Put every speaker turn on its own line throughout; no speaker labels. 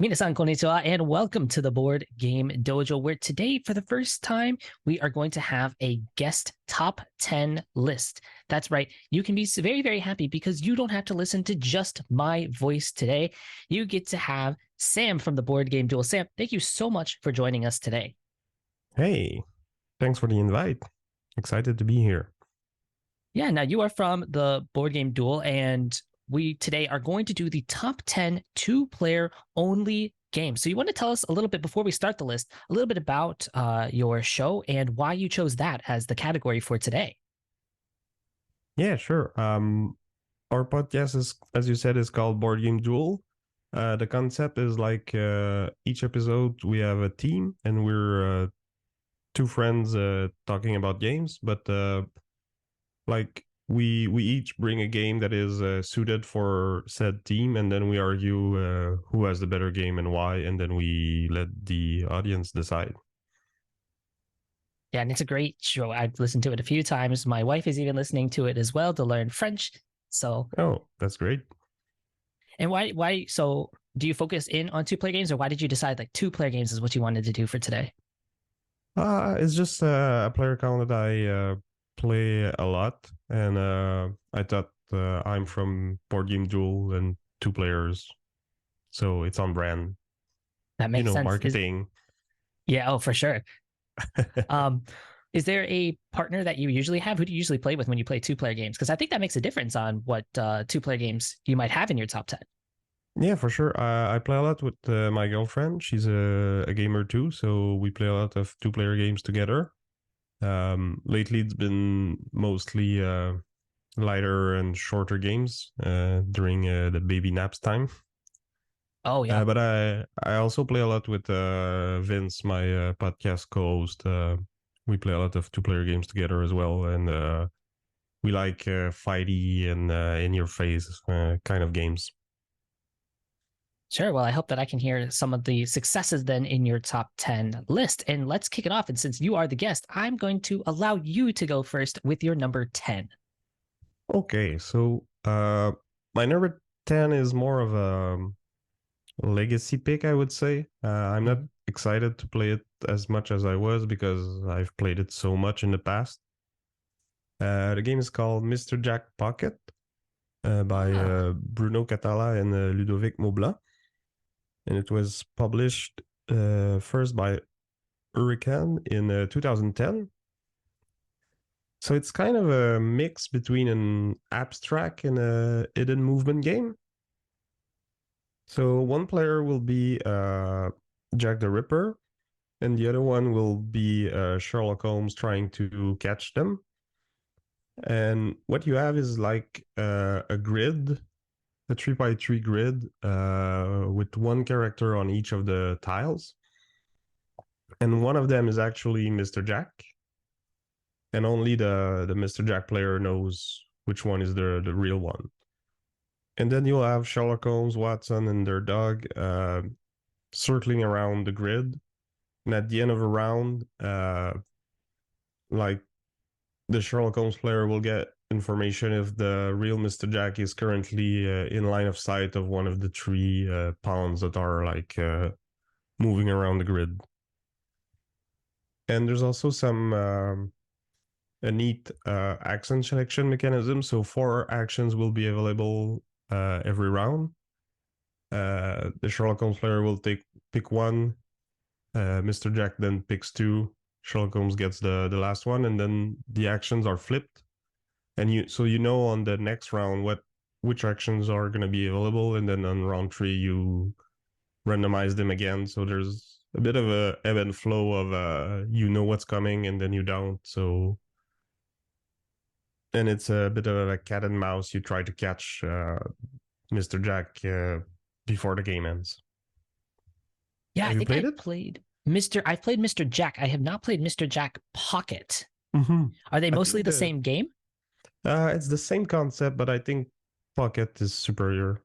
Minasan konnichiwa, and welcome to the Board Game Dojo, where today, for the first time, we are going to have a guest top 10 list. That's right. You can be very, very happy because you don't have to listen to just my voice today. You get to have Sam from the Board Game Duel. Sam, thank you so much for joining us today.
Hey, thanks for the invite. Excited to be here.
Yeah, now you are from the Board Game Duel, and we today are going to do the top 10 two-player only games. So you want to tell us a little bit before we start the list, a little bit about your show and why you chose that as the category for today.
Yeah, sure. Our podcast is, as you said, is called Board Game Duel. The concept is like each episode we have a team and we're two friends talking about games, but like we each bring a game that is suited for said team, and then we argue who has the better game and why, and then we let the audience decide.
Yeah, and it's a great show. I've listened to it a few times. My wife is even listening to it as well to learn French. So,
Oh, that's great.
and why? So, do you focus in on two-player games, or why did you decide like two-player games is what you wanted to do for today?
It's just a player count that I play a lot, and I thought I'm from Board Game Duel and two players, so it's on brand.
That makes sense.
Marketing.
Yeah, oh, for sure. Is there a partner that you usually have? Who do you usually play with when you play two-player games? Because I think that makes a difference on what two-player games you might have in your top 10.
Yeah, for sure. I play a lot with my girlfriend. She's a gamer too, so we play a lot of two-player games together. Lately, it's been mostly lighter and shorter games during the baby naps time.
Oh yeah,
but I also play a lot with Vince, my podcast co-host. We play a lot of two-player games together as well, and we like fighty and in-your-face kind of games.
sure. Well, I hope that I can hear some of the successes then in your top 10 list. And let's kick it off. And since you are the guest, I'm going to allow you to go first with your number 10.
Okay, so my number 10 is more of a legacy pick, I would say. I'm not excited to play it as much as I was because I've played it so much in the past. The game is called Mr. Jack Pocket by Bruno Catala and Ludovic Maublanc. And it was published first by Hurricane in 2010. So it's kind of a mix between an abstract and a hidden movement game. So one player will be Jack the Ripper, and the other one will be Sherlock Holmes trying to catch them. And what you have is like a grid, a 3x3 grid with one character on each of the tiles. And one of them is actually Mr. Jack. And only the Mr. Jack player knows which one is the real one. And then you'll have Sherlock Holmes, Watson, and their dog circling around the grid. And at the end of a round, like the Sherlock Holmes player will get information if the real Mr. Jack is currently in line of sight of one of the three pawns that are like moving around the grid. And there's also some a neat action selection mechanism. So 4 actions will be available every round. The Sherlock Holmes player will pick one. Mr. Jack then picks 2. Sherlock Holmes gets the last one, and then the actions are flipped. And you know on the next round which actions are going to be available, and then on round 3 you randomize them again. So there's a bit of a ebb and flow of you know what's coming and then you don't. So, and it's a bit of a cat and mouse. You try to catch Mr. Jack before the game ends.
Yeah, I think I've played Mr. Jack. I have not played Mr. Jack Pocket.
Mm-hmm.
Are they mostly the same game?
It's the same concept, but I think Pocket is superior.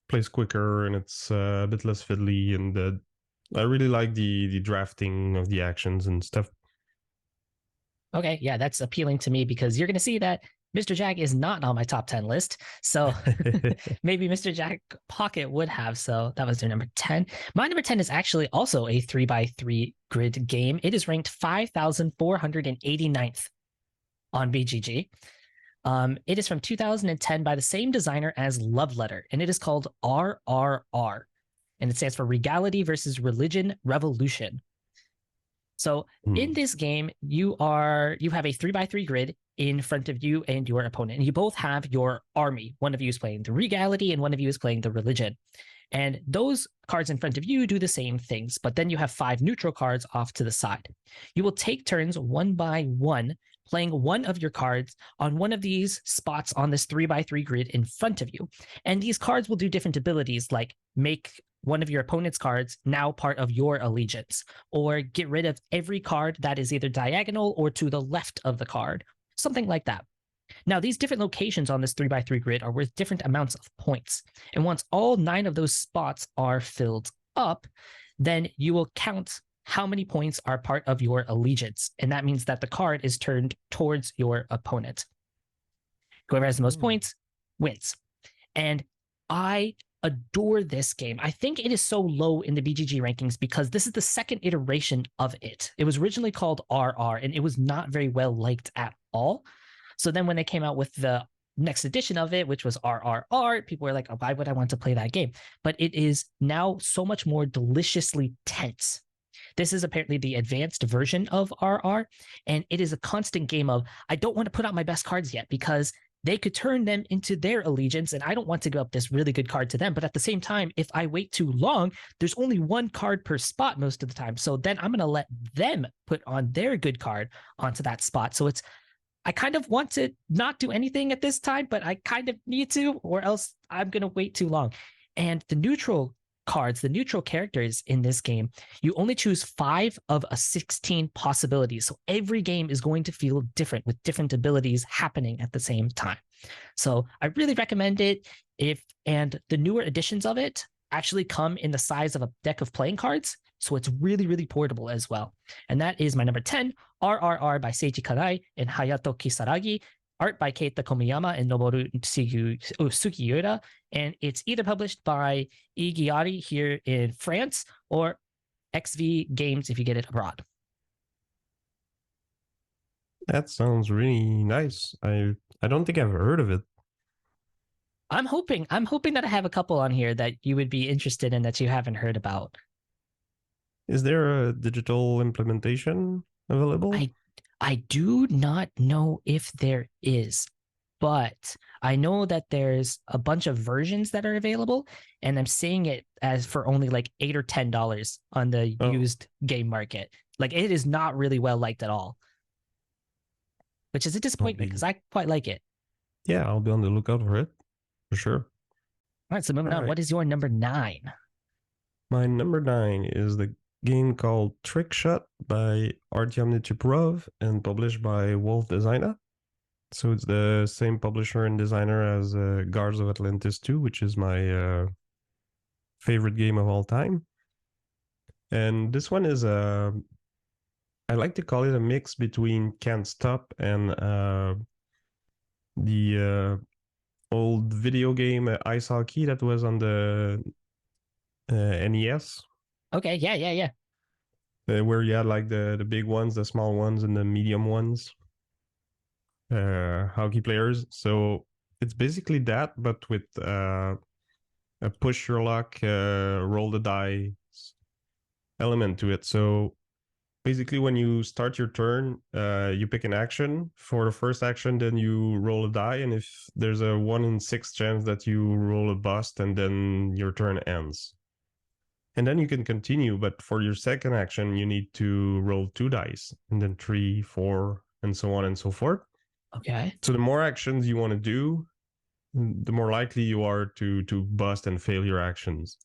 Plays quicker and it's a bit less fiddly, and I really like the drafting of the actions and stuff.
Okay, yeah, that's appealing to me because you're going to see that Mr. Jack is not on my top 10 list. So maybe Mr. Jack Pocket would have. So that was their number 10. My number 10 is actually also a 3x3 grid game. It is ranked 5,489th on BGG. It is from 2010 by the same designer as Love Letter, and it is called RRR. And it stands for Regality versus Religion Revolution. So in this game, you have a 3x3 grid in front of you and your opponent. And you both have your army. One of you is playing the Regality and one of you is playing the Religion. And those cards in front of you do the same things, but then you have 5 neutral cards off to the side. You will take turns one by one, playing one of your cards on one of these spots on this 3x3 grid in front of you. And these cards will do different abilities, like make one of your opponent's cards now part of your allegiance, or get rid of every card that is either diagonal or to the left of the card, something like that. Now, these different locations on this 3x3 grid are worth different amounts of points. And once all 9 of those spots are filled up, then you will count how many points are part of your allegiance. And that means that the card is turned towards your opponent. Whoever has the most points wins. And I adore this game. I think it is so low in the BGG rankings because this is the second iteration of it. It was originally called RR, and it was not very well liked at all. So then when they came out with the next edition of it, which was RRR, people were like, oh, why would I want to play that game? But it is now so much more deliciously tense. This is apparently the advanced version of RR, and it is a constant game of, I don't want to put out my best cards yet because they could turn them into their allegiance, and I don't want to give up this really good card to them. But at the same time, if I wait too long, there's only one card per spot most of the time. So then I'm going to let them put on their good card onto that spot. So I kind of want to not do anything at this time, but I kind of need to, or else I'm going to wait too long. And the neutral cards, the neutral characters in this game, you only choose 5 of a 16 possibilities. So every game is going to feel different with different abilities happening at the same time. So I really recommend it. And the newer editions of it actually come in the size of a deck of playing cards. So it's really, really portable as well. And that is my number 10, RRR by Seiji Kanai and Hayato Kisaragi. Art by Keita Komiyama and Noboru Sugiura. And it's either published by Igiari here in France or XV Games if you get it abroad.
That sounds really nice. I don't think I've heard of it.
I'm hoping that I have a couple on here that you would be interested in that you haven't heard about.
Is there a digital implementation available?
I do not know if there is, but I know that there's a bunch of versions that are available, and I'm seeing it as for only like $8 or $10 on the used game market. Like, it is not really well liked at all, which is a disappointment because I quite like it.
Yeah, I'll be on the lookout for it, for sure.
All right, so moving on. What is your number 9?
My number 9 is the game called Trick Shot by Artyom Nichiprov and published by Wolf Designer. So it's the same publisher and designer as Guards of Atlantis 2, which is my favorite game of all time. And this one is I like to call it a mix between Can't Stop and the old video game Ice Hockey that was on the NES.
Okay, yeah.
Where you had like the big ones, the small ones, and the medium ones. Hockey players. So it's basically that, but with a push your luck, roll the die element to it. So basically, when you start your turn, you pick an action. For the first action, then you roll a die, and if there's a 1 in 6 chance that you roll a bust, and then your turn ends. And then you can continue, but for your second action, you need to roll 2 dice, and then 3, 4, and so on and so forth.
Okay.
So the more actions you want to do, the more likely you are to bust and fail your actions.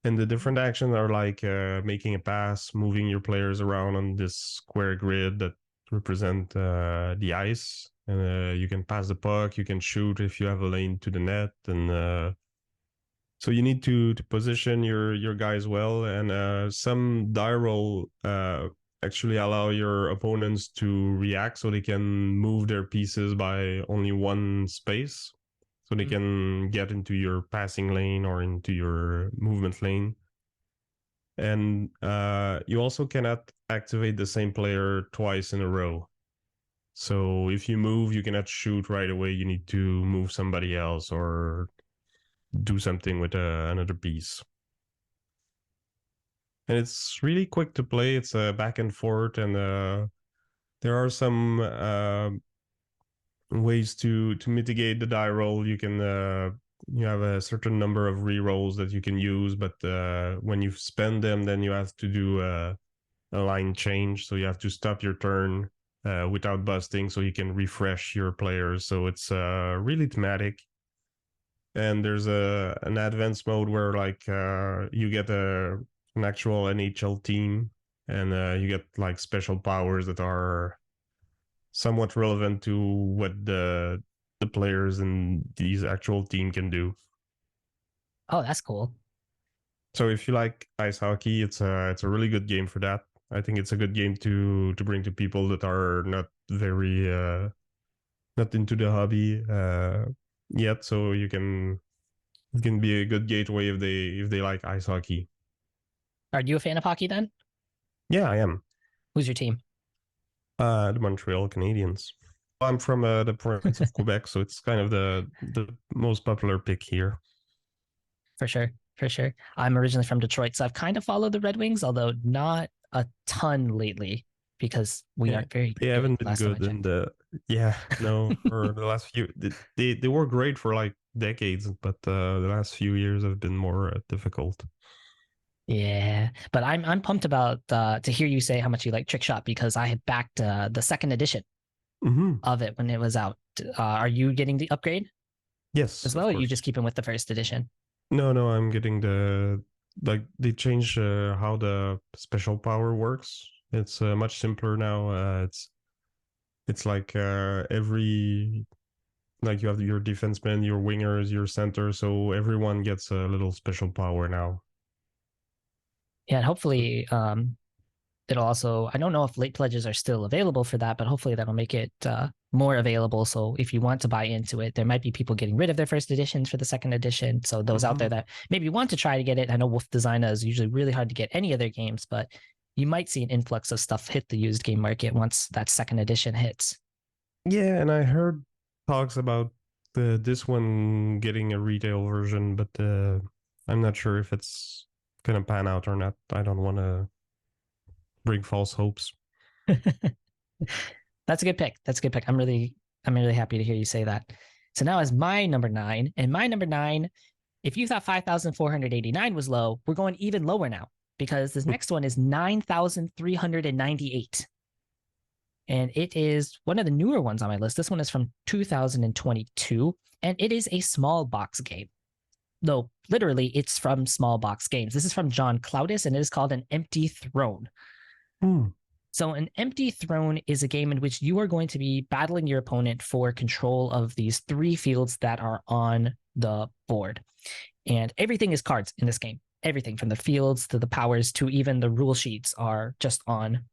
And the different actions are like making a pass, moving your players around on this square grid that represent the ice. And you can pass the puck, you can shoot if you have a lane to the net, and so you need to position your guys well, and some die roll actually allow your opponents to react, so they can move their pieces by only one space, so they can get into your passing lane or into your movement lane. And you also cannot activate the same player twice in a row. So if you move, you cannot shoot right away. You need to move somebody else or do something with another piece. And it's really quick to play. It's back and forth, and there are some ways to mitigate the die roll. You can you have a certain number of re-rolls that you can use, but when you spend them, then you have to do a line change. So you have to stop your turn without busting, so you can refresh your players. So it's really thematic. And there's an advanced mode where like you get an actual NHL team, and you get like special powers that are somewhat relevant to what the players in these actual team can do.
Oh, that's cool.
So if you like ice hockey, it's a really good game for that. I think it's a good game to bring to people that are not very not into the hobby yet. So it can be a good gateway if they like ice hockey.
Are you a fan of hockey then?
Yeah, I am.
Who's your team?
The Montreal Canadiens. I'm from the province of Quebec, so it's kind of the most popular pick here.
For sure. I'm originally from Detroit, so I've kind of followed the Red Wings, although not a ton lately because we aren't very
They haven't been good in the for the last few. They were great for like decades, but the last few years have been more difficult.
Yeah, but I'm pumped about to hear you say how much you like Trick Shot, because I had backed the second edition of it when it was out. Are you getting the upgrade?
Yes,
as well, or are you just keeping with the first edition?
No, I'm getting they changed how the special power works. It's much simpler now. It's like every, like you have your defensemen, your wingers, your center, so everyone gets a little special power now.
Yeah, and hopefully it'll also, I don't know if late pledges are still available for that, but hopefully that'll make it more available. So if you want to buy into it, there might be people getting rid of their first editions for the second edition. So those out there that maybe want to try to get it, I know Wolf Designer is usually really hard to get any of their games, but you might see an influx of stuff hit the used game market once that second edition hits.
Yeah, and I heard talks about this one getting a retail version, but I'm not sure if it's gonna pan out or not. I don't want to bring false hopes.
That's a good pick. I'm really happy to hear you say that. So now as my number 9, and my number 9, if you thought 5,489 was low, we're going even lower now, because this next one is 9,398. And it is one of the newer ones on my list. This one is from 2022, and it is a small box game. Though literally it's from Small Box Games. This is from John Cloudis, and it is called An Empty Throne. So An Empty Throne is a game in which you are going to be battling your opponent for control of these 3 fields that are on the board. And everything is cards in this game. Everything from the fields to the powers to even the rule sheets are just on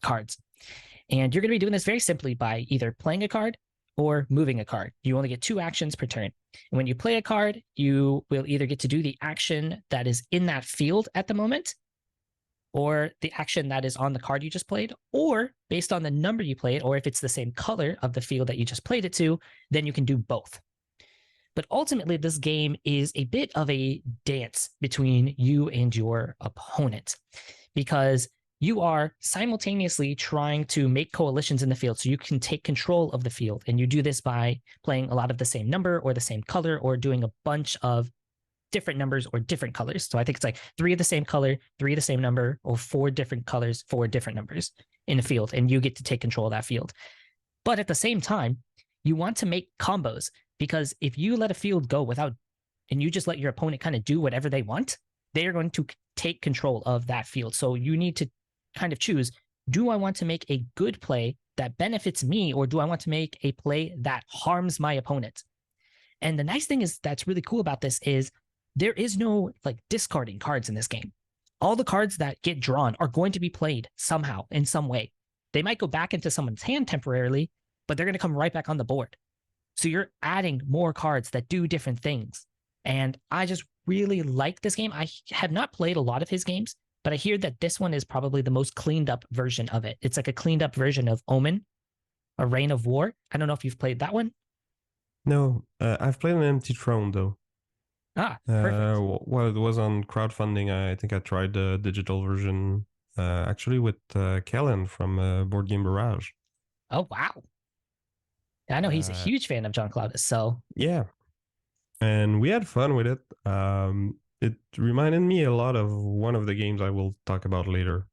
cards. And you're going to be doing this very simply by either playing a card or moving a card. You only get 2 actions per turn. And when you play a card, you will either get to do the action that is in that field at the moment, or the action that is on the card you just played, or based on the number you played, or if it's the same color of the field that you just played it to, then you can do both. But ultimately, this game is a bit of a dance between you and your opponent, because you are simultaneously trying to make coalitions in the field so you can take control of the field. And you do this by playing a lot of the same number or the same color, or doing a bunch of different numbers or different colors. So I think it's like 3 of the same color, 3 of the same number, or 4 different colors, 4 different numbers in the field, and you get to take control of that field. But at the same time, you want to make combos, because if you let a field go without, and you just let your opponent kind of do whatever they want, they are going to take control of that field. So you need to kind of choose, do I want to make a good play that benefits me, or do I want to make a play that harms my opponent? And the nice thing is that's really cool about this is there is no like discarding cards in this game. all the cards that get drawn are going to be played somehow in some way. They might go back into someone's hand temporarily, but they're going to come right back on the board. So you're adding more cards that do different things. And I just really like this game. I have not played a lot of his games, but I hear that this one is probably the most cleaned up version of it. It's like a cleaned up version of Omen, A Reign of War. I don't know if you've played that one.
No, I've played an Empty Throne though.
Ah, perfect.
Well, it was on crowdfunding. I think I tried the digital version actually with Kellen from Board Game Barrage.
Oh, wow. I know he's a huge fan of John Cloudis, so
yeah, and we had fun with it. It reminded me a lot of one of the games I will talk about later.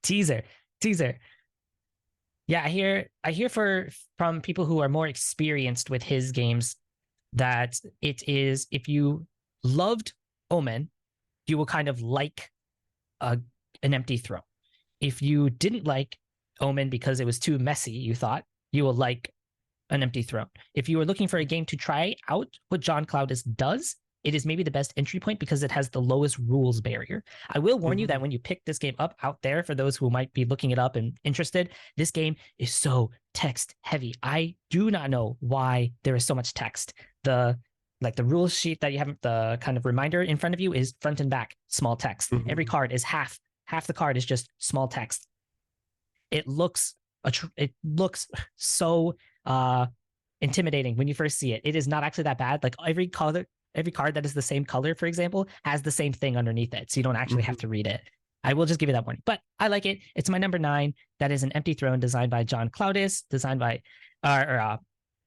teaser. Yeah, I hear from people who are more experienced with his games that it is, if you loved Omen, you will kind of like an Empty Throne. If you didn't like Omen because it was too messy, you thought, you will like an Empty Throne. If you are looking for a game to try out what John Cloudis does, it is maybe the best entry point because it has the lowest rules barrier. I will warn you that when you pick this game up out there, for those who might be looking it up and interested, this game is so text heavy. I do not know why there is so much text. The rules sheet that you have, the kind of reminder in front of you, is front and back small text. Every card is half the card is just small text. It looks so intimidating when you first see it. It is not actually that bad. Like every card that is the same color, for example, has the same thing underneath it, so you don't actually have to read it. I will just give you that warning, but I like it. It's my number 9. That is an Empty Throne designed by John Cloudis,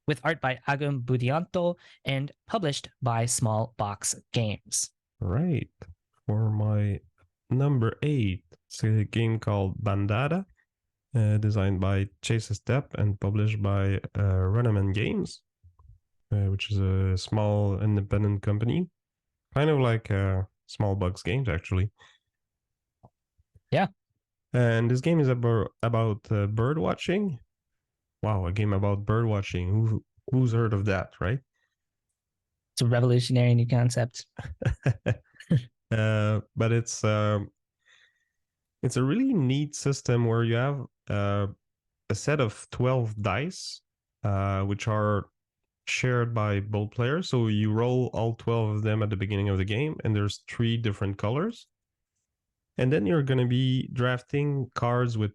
with art by Agum Budianto, and published by Small Box Games.
Right. For my number 8, it's a game called Bandada. Designed by Chase Step and published by Runneman Games, which is a small independent company, kind of like Small Bugs Games, actually.
Yeah.
And this game is about bird watching. Wow, a game about bird watching. Who's heard of that, right?
It's a revolutionary new concept.
But it's a really neat system where you have a set of 12 dice, which are shared by both players. So you roll all 12 of them at the beginning of the game, and there's 3 different colors. And then you're going to be drafting cards with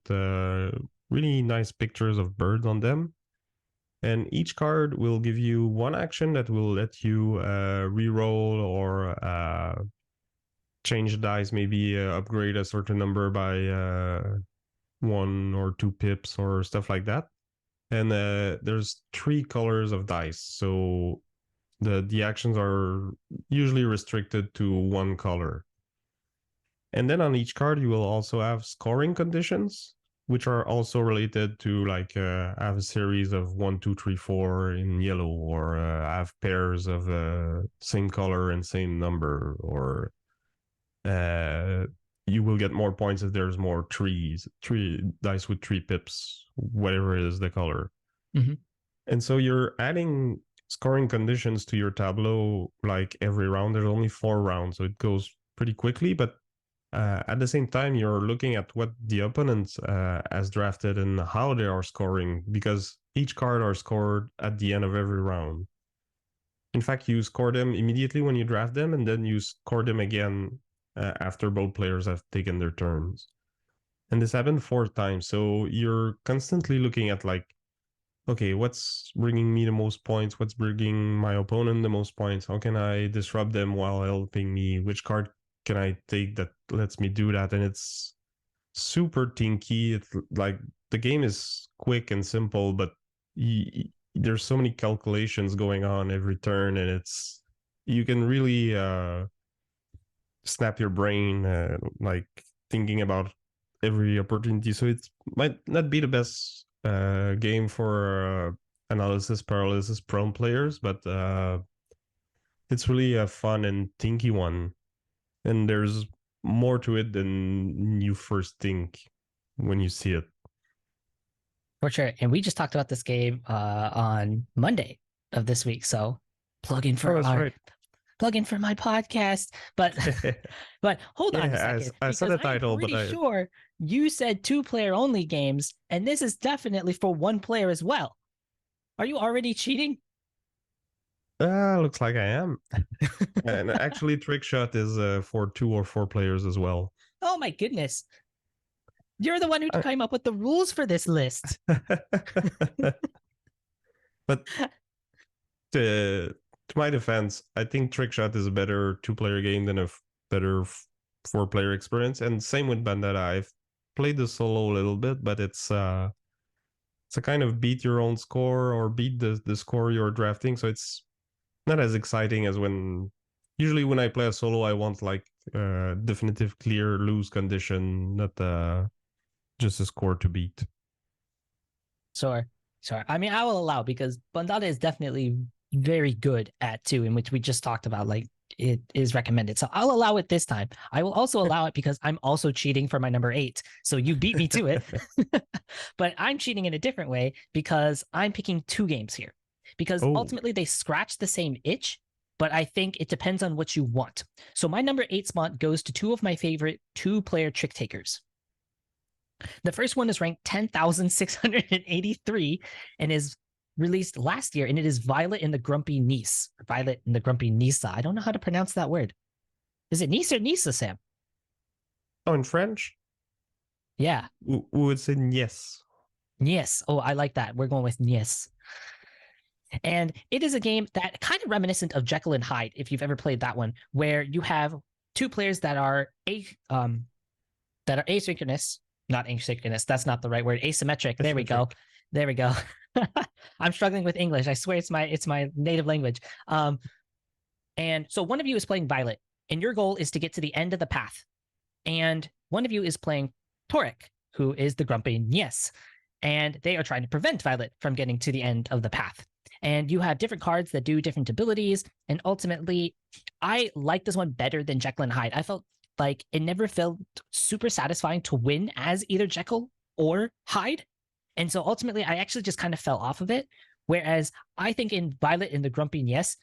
really nice pictures of birds on them. And each card will give you one action that will let you re-roll or change the dice, maybe upgrade a certain number by 1 or 2 pips or stuff like that. And there's 3 colors of dice, so the actions are usually restricted to 1 color. And then on each card you will also have scoring conditions, which are also related to like have a series of 1, 2, 3, 4 in yellow, or have pairs of same color and same number, or you will get more points if there's more 3 dice with 3 pips, whatever is the color. And so you're adding scoring conditions to your tableau like every round. There's only 4 rounds, so it goes pretty quickly, but at the same time you're looking at what the opponent has drafted and how they are scoring, because each card are scored at the end of every round. In fact, you score them immediately when you draft them, and then you score them again after both players have taken their turns. And this happened 4 times, so you're constantly looking at like, okay, what's bringing me the most points? What's bringing my opponent the most points? How can I disrupt them while helping me? Which card can I take that lets me do that? And it's super tinky. It's like the game is quick and simple, but there's so many calculations going on every turn, and you can really snap your brain like thinking about every opportunity. So it might not be the best game for analysis paralysis prone players, but it's really a fun and tinky one, and there's more to it than you first think when you see it.
For sure. And we just talked about this game on Monday of this week, so plug in for plug in for my podcast. But but hold on a second,
I saw
because
the title,
I'm pretty
but
sure you said 2-player only games, and this is definitely for 1 player as well. Are you already cheating?
looks like I am. And actually, Trick Shot is for 2 or 4 players as well.
Oh my goodness. You're the one who
I-
came up with the rules for this list.
But to my defense, I think Trick Shot is a better 2-player game than a better 4-player experience. And same with Bandada. I've played the solo a little bit, but it's a kind of beat your own score or beat the score you're drafting. So it's not as exciting as usually when I play a solo, I want like definitive clear lose condition, not just a score to beat.
Sure. I mean, I will allow, because Bandada is definitely very good at 2, in which we just talked about, like, it is recommended. So I'll allow it this time. I will also allow it because I'm also cheating for my number 8. So you beat me to it. But I'm cheating in a different way because I'm picking 2 games here. Because ultimately they scratch the same itch, but I think it depends on what you want. So my number 8 spot goes to 2 of my favorite 2-player trick takers. The first one is ranked 10,683 and is released last year, and it is Violet and the Grumpy Nisse. Violet and the Grumpy Nisse. I don't know how to pronounce that word. Is it Nisse or Nisse, Sam?
Oh, in French?
Yeah.
We would say yes.
Yes. Oh, I like that. We're going with yes. And it is a game that kind of reminiscent of Jekyll and Hyde, if you've ever played that one, where you have 2 players that are asynchronous. Not asynchronous. That's not the right word. Asymmetric. There we go. There we go. I'm struggling with English. I swear it's my native language. And so one of you is playing Violet, and your goal is to get to the end of the path. And one of you is playing Torek, who is the Grumpy Nisse, and they are trying to prevent Violet from getting to the end of the path. And you have different cards that do different abilities. And ultimately, I like this one better than Jekyll and Hyde. I felt like it never felt super satisfying to win as either Jekyll or Hyde. And so ultimately, I actually just kind of fell off of it. Whereas I think in Violet and the Grumpy Nisse,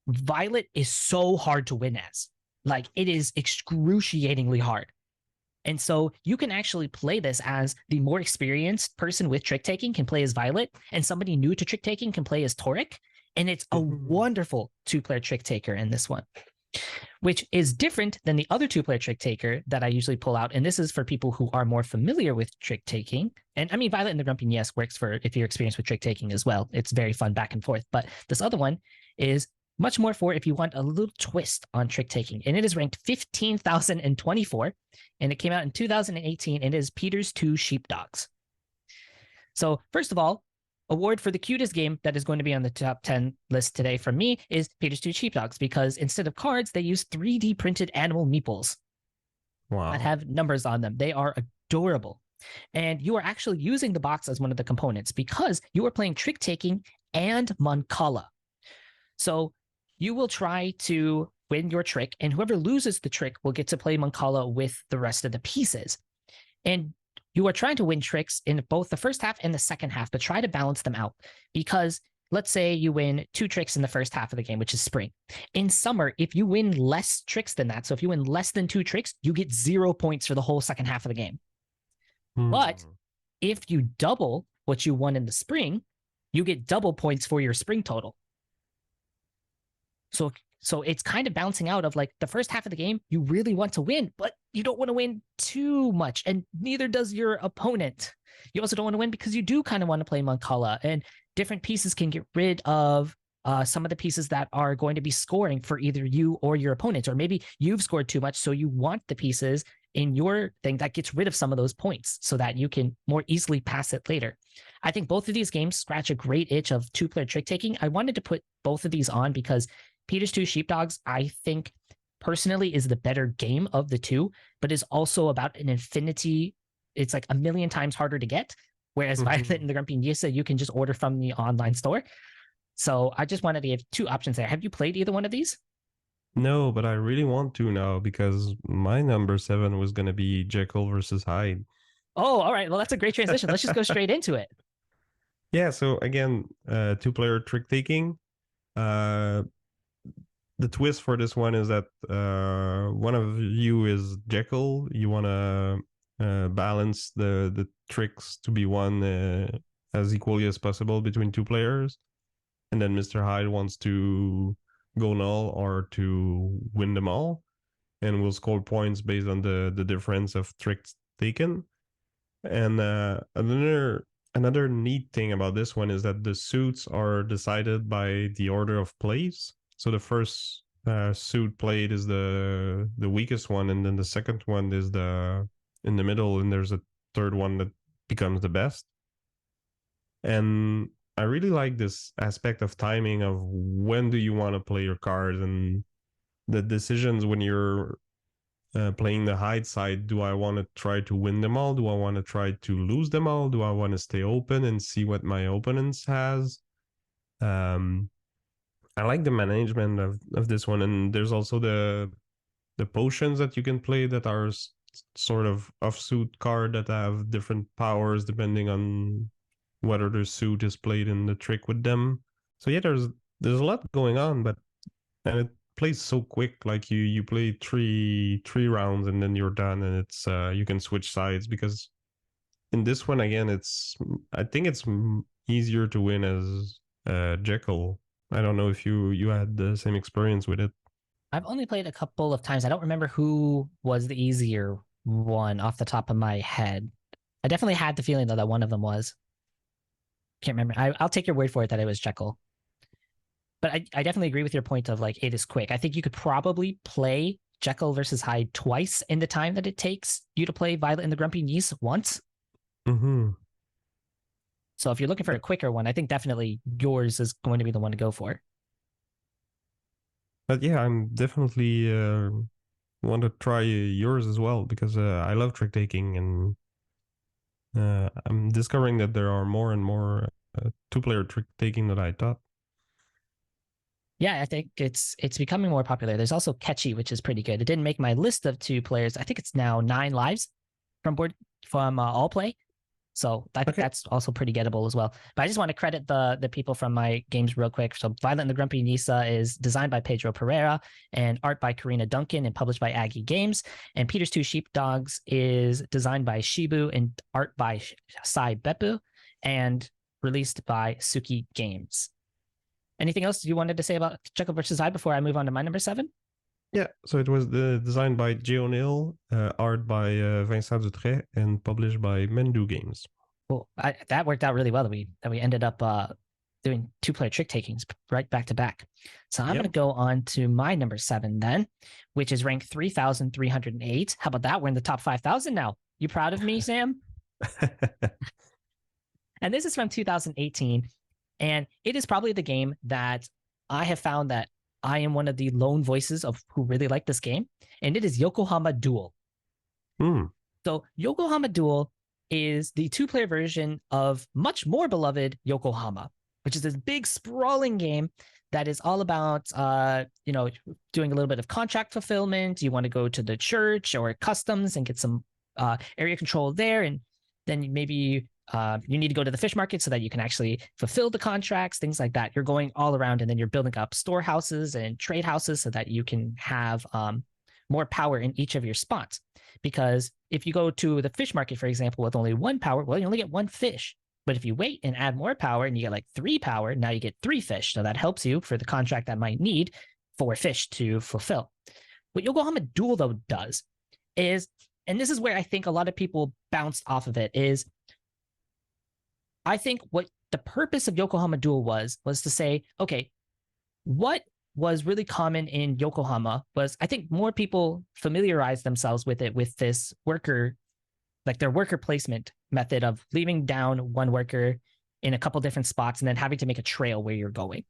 Violet is so hard to win as. Like, it is excruciatingly hard. And so you can actually play this as the more experienced person with trick taking can play as Violet, and somebody new to trick taking can play as Torek. And it's a wonderful 2-player trick taker in this one, which is different than the other 2-player trick taker that I usually pull out. And this is for people who are more familiar with trick taking. And I mean, Violet and the Grumpy Nisse works for if you're experienced with trick taking as well. It's very fun back and forth. But this other one is much more for if you want a little twist on trick taking. And it is ranked 15,024, and it came out in 2018, and it is Peter's 2 Sheepdogs. So first of all, award for the cutest game that is going to be on the top 10 list today from me is Peter's 2 Sheepdogs, because instead of cards, they use 3D printed animal meeples that have numbers on them. They are adorable. And you are actually using the box as one of the components because you are playing trick taking and Mandala. So you will try to win your trick, and whoever loses the trick will get to play Mandala with the rest of the pieces. And you are trying to win tricks in both the first half and the second half, but try to balance them out. Because let's say you win 2 tricks in the first half of the game, which is spring. In summer, if you win less tricks than that, so if you win less than 2 tricks, you get 0 points for the whole second half of the game. But if you double what you won in the spring, you get double points for your spring total. So it's kind of bouncing out of like the first half of the game, you really want to win, but you don't want to win too much, and neither does your opponent. You also don't want to win because you do kind of want to play Mandala, and different pieces can get rid of some of the pieces that are going to be scoring for either you or your opponent, or maybe you've scored too much, so you want the pieces in your thing that gets rid of some of those points so that you can more easily pass it later. I think both of these games scratch a great itch of 2-player trick taking. I wanted to put both of these on because Peter's 2 Sheepdogs, I think personally is the better game of the 2, but is also about an infinity. It's like a million times harder to get. Whereas Violet and the Grumpy Nisse, you can just order from the online store. So I just wanted to give 2 options there. Have you played either one of these?
No, but I really want to now because my number 7 was going to be Jekyll versus Hyde.
Oh, all right. Well, that's a great transition. Let's just go straight into it.
Yeah, so again, 2-player trick taking. the twist for this one is that one of you is Jekyll. You want to balance the tricks to be won as equally as possible between two players, and then Mr. Hyde wants to go null or to win them all, and will score points based on the difference of tricks taken. And another neat thing about this one is that the suits are decided by the order of plays. So the first suit played is the weakest one, and then the second one is in the middle, and there's a third one that becomes the best. And I really like this aspect of timing of when do you want to play your cards, and the decisions when you're playing the Hyde side. Do I want to try to win them all? Do I want to try to lose them all? Do I want to stay open and see what my opponents has? I like the management of this one, and there's also the potions that you can play that are sort of offsuit card that have different powers depending on whether the suit is played in the trick with them. So yeah, there's a lot going on, and it plays so quick. Like you play three rounds and then you're done, and it's you can switch sides, because in this one again, I think it's easier to win as Jekyll. I don't know if you had the same experience with it.
I've only played a couple of times. I don't remember who was the easier one off the top of my head. I definitely had the feeling though that one of them was. Can't remember. I'll take your word for it that it was Jekyll. But I definitely agree with your point of like it is quick. I think you could probably play Jekyll versus Hyde twice in the time that it takes you to play Violet and the Grumpy Nisse once.
Mm-hmm.
So if you're looking for a quicker one, I think definitely yours is going to be the one to go for.
But yeah, I'm definitely want to try yours as well, because I love trick taking, and I'm discovering that there are more and more two-player trick taking than I thought.
Yeah, I think it's becoming more popular. There's also Catchy, which is pretty good. It didn't make my list of 2 players. I think it's now 9 lives from all play. So that's also pretty gettable as well. But I just want to credit the people from my games real quick. So Violet and the Grumpy Nisse is designed by Pedro Pereira and art by Karina Duncan and published by Aggie Games. And Peter's Two Sheepdogs is designed by Shibu and art by Sai Beppu and released by Suki Games. Anything else you wanted to say about Jekyll vs. Hyde before I move on to my number 7?
Yeah, so it was designed by Jay O'Neill, art by Vincent Dutray, and published by Mendu Games.
Well, that worked out really well that we ended up doing 2-player trick takings right back to back. So I'm going to go on to my number 7 then, which is ranked 3,308. How about that? We're in the top 5,000 now. You proud of me, Sam? And this is from 2018, and it is probably the game that I have found that I am one of the lone voices of who really like this game, and it is Yokohama Duel. So Yokohama Duel is the 2-player version of much more beloved Yokohama, which is this big sprawling game that is all about, doing a little bit of contract fulfillment. You want to go to the church or customs and get some area control there, and then maybe you need to go to the fish market so that you can actually fulfill the contracts, things like that. You're going all around, and then you're building up storehouses and trade houses so that you can have more power in each of your spots. Because if you go to the fish market, for example, with only 1 power, well, you only get 1 fish. But if you wait and add more power and you get like 3 power, now you get 3 fish. So that helps you for the contract that might need 4 fish to fulfill. What Yokohama Duel, though, does is, and this is where I think a lot of people bounced off of it, is I think what the purpose of Yokohama Duel was to say, okay, what was really common in Yokohama was, I think more people familiarized themselves with it, with this worker, like their worker placement method of leaving down 1 worker in a couple different spots and then having to make a trail where you're going.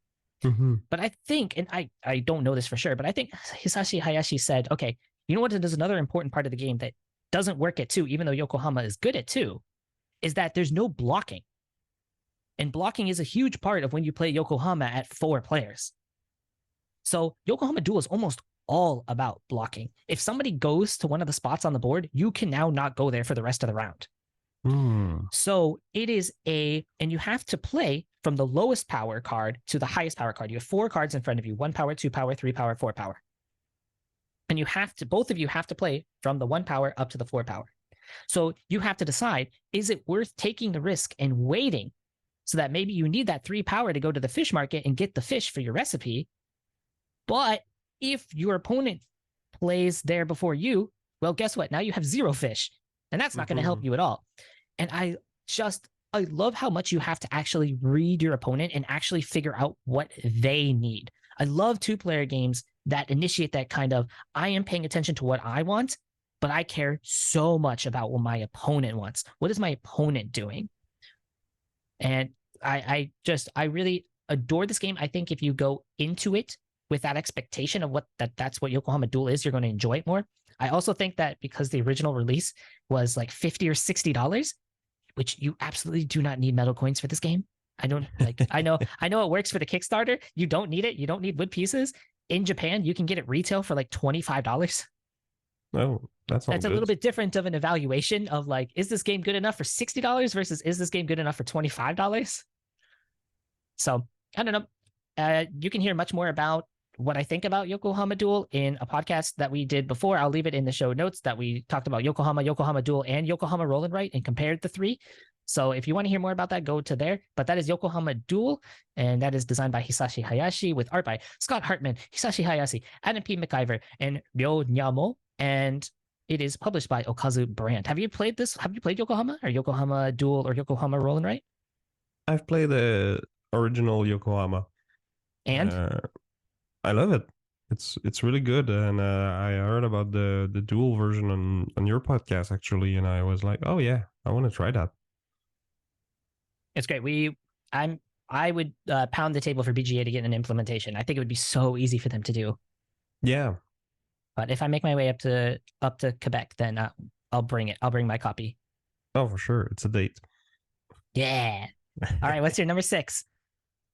Mm-hmm.
But I think, and I don't know this for sure, but I think Hisashi Hayashi said, okay, you know what, there's another important part of the game that doesn't work at 2, even though Yokohama is good at 2, is that there's no blocking. And blocking is a huge part of when you play Yokohama at 4 players. So Yokohama Duel is almost all about blocking. If somebody goes to one of the spots on the board, you can now not go there for the rest of the round. So it is and you have to play from the lowest power card to the highest power card. You have 4 cards in front of you: 1 power, 2 power, 3 power, 4 power. And both of you have to play from the 1 power up to the 4 power. So you have to decide, is it worth taking the risk and waiting so that maybe you need that 3 power to go to the fish market and get the fish for your recipe? But if your opponent plays there before you, well, guess what? Now you have 0 fish, and that's not going to help you at all. And I love how much you have to actually read your opponent and actually figure out what they need. I love 2-player games that initiate that kind of, I am paying attention to what I want, but I care so much about what my opponent wants. What is my opponent doing? And I really adore this game. I think if you go into it with that expectation of that's what Yokohama Duel is, you're going to enjoy it more. I also think that because the original release was like $50 or $60, which you absolutely do not need metal coins for this game. I don't like, I know it works for the Kickstarter. You don't need it. You don't need wood pieces. In Japan, you can get it retail for like $25.
Oh, that's
a little bit different of an evaluation of like, is this game good enough for $60 versus is this game good enough for $25? So I don't know. You can hear much more about what I think about Yokohama Duel in a podcast that we did before. I'll leave it in the show notes that we talked about Yokohama Duel, and Yokohama Roll and Write and compared the 3. So if you want to hear more about that, go to there. But that is Yokohama Duel, and that is designed by Hisashi Hayashi with art by Scott Hartman, Hisashi Hayashi, Adam P. McIver, and Ryo Nyamo. And it is published by Okazu Brand. Have you played this? Have you played Yokohama or Yokohama Duel or Yokohama Roll and Write?
I've played the original Yokohama.
And?
I love it. It's really good, and I heard about the dual version on your podcast actually, and I was like, oh yeah, I want to try that.
It's great. I would pound the table for BGA to get an implementation. I think it would be so easy for them to do.
Yeah.
But if I make my way up to Quebec, then I'll bring it. I'll bring my copy.
Oh, for sure. It's a date.
Yeah. All right. What's your number 6?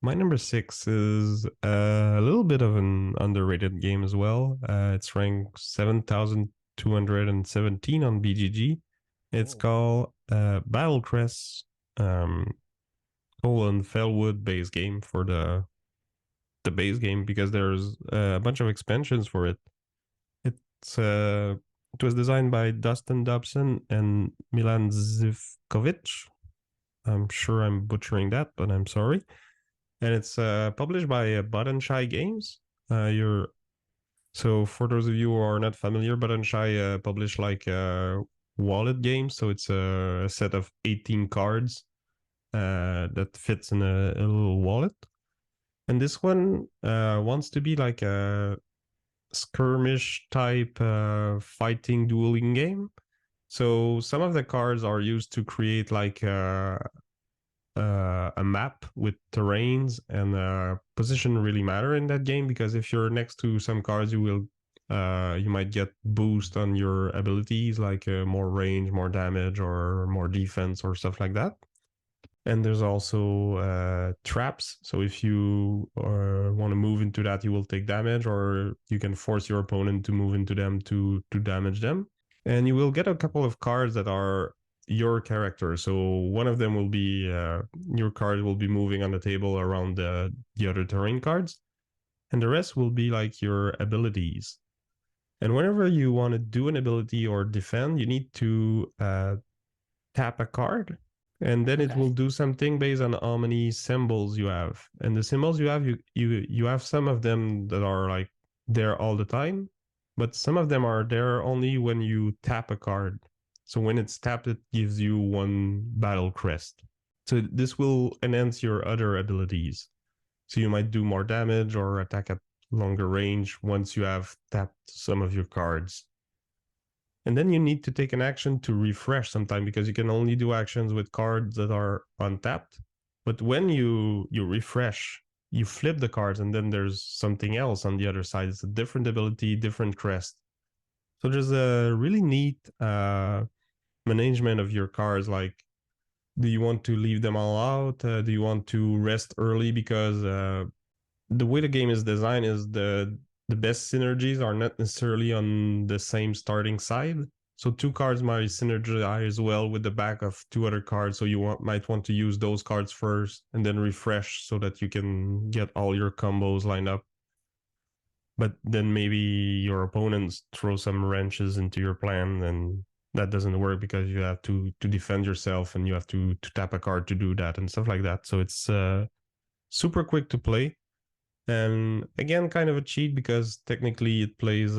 My number 6 is a little bit of an underrated game as well. It's ranked 7,217 on BGG. It's called Battlecrest, Fellwood base game for the base game, because there's a bunch of expansions for it. It was designed by Dustin Dobson and Milan Zivkovic. I'm sure I'm butchering that, but I'm sorry. And it's published by Button Shy Games. So for those of you who are not familiar, Button Shy publish like wallet games. So it's a set of 18 cards that fits in a little wallet. And this one wants to be like a skirmish type fighting dueling game. So some of the cards are used to create like a map with terrains, and position really matter in that game, because if you're next to some cards, you might get boost on your abilities, like more range, more damage, or more defense, or stuff like that. And there's also traps. So if you want to move into that, you will take damage, or you can force your opponent to move into them to damage them. And you will get a couple of cards that are your character. So one of them will be your card will be moving on the table around the other terrain cards, and the rest will be like your abilities. And whenever you want to do an ability or defend, you need to tap a card, and then it will do something based on how many symbols you have. And the symbols you have, you have some of them that are like there all the time, but some of them are there only when you tap a card. So when it's tapped, it gives you 1 Battlecrest. So this will enhance your other abilities. So you might do more damage or attack at longer range once you have tapped some of your cards. And then you need to take an action to refresh sometime, because you can only do actions with cards that are untapped. But when you refresh, you flip the cards, and then there's something else on the other side. It's a different ability, different crest. So there's a really neat management of your cards. Like, do you want to leave them all out? Do you want to rest early? Because the way the game is designed is the best synergies are not necessarily on the same starting side. So 2 cards might synergize well with the back of 2 other cards. So you might want to use those cards first and then refresh so that you can get all your combos lined up. But then maybe your opponents throw some wrenches into your plan, and that doesn't work because you have to defend yourself and you have to tap a card to do that and stuff like that. So it's super quick to play. And again, kind of a cheat because technically it plays...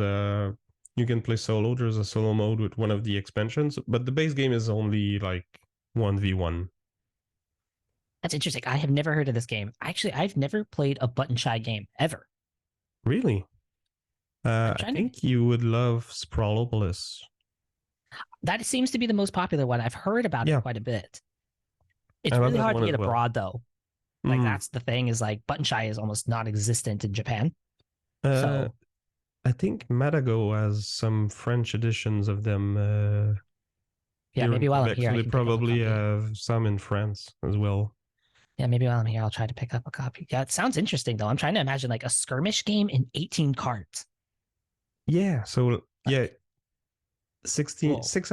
you can play solo. There's a solo mode with one of the expansions, but the base game is only like 1v1.
That's interesting. I have never heard of this game. Actually, I've never played a button shy game ever.
Really? I think you would love Sprawlopolis.
That seems to be the most popular one. I've heard about it quite a bit. It's really hard to get abroad, though. Like, that's the thing, is like button shy is almost non-existent in Japan. So
I think Madago has some French editions of them.
Yeah, maybe while I'm here,
they probably have some in France as well.
Yeah, maybe while I'm here, I'll try to pick up a copy. Yeah, it sounds interesting, though. I'm trying to imagine like a skirmish game in 18 cards.
Yeah, so yeah, 6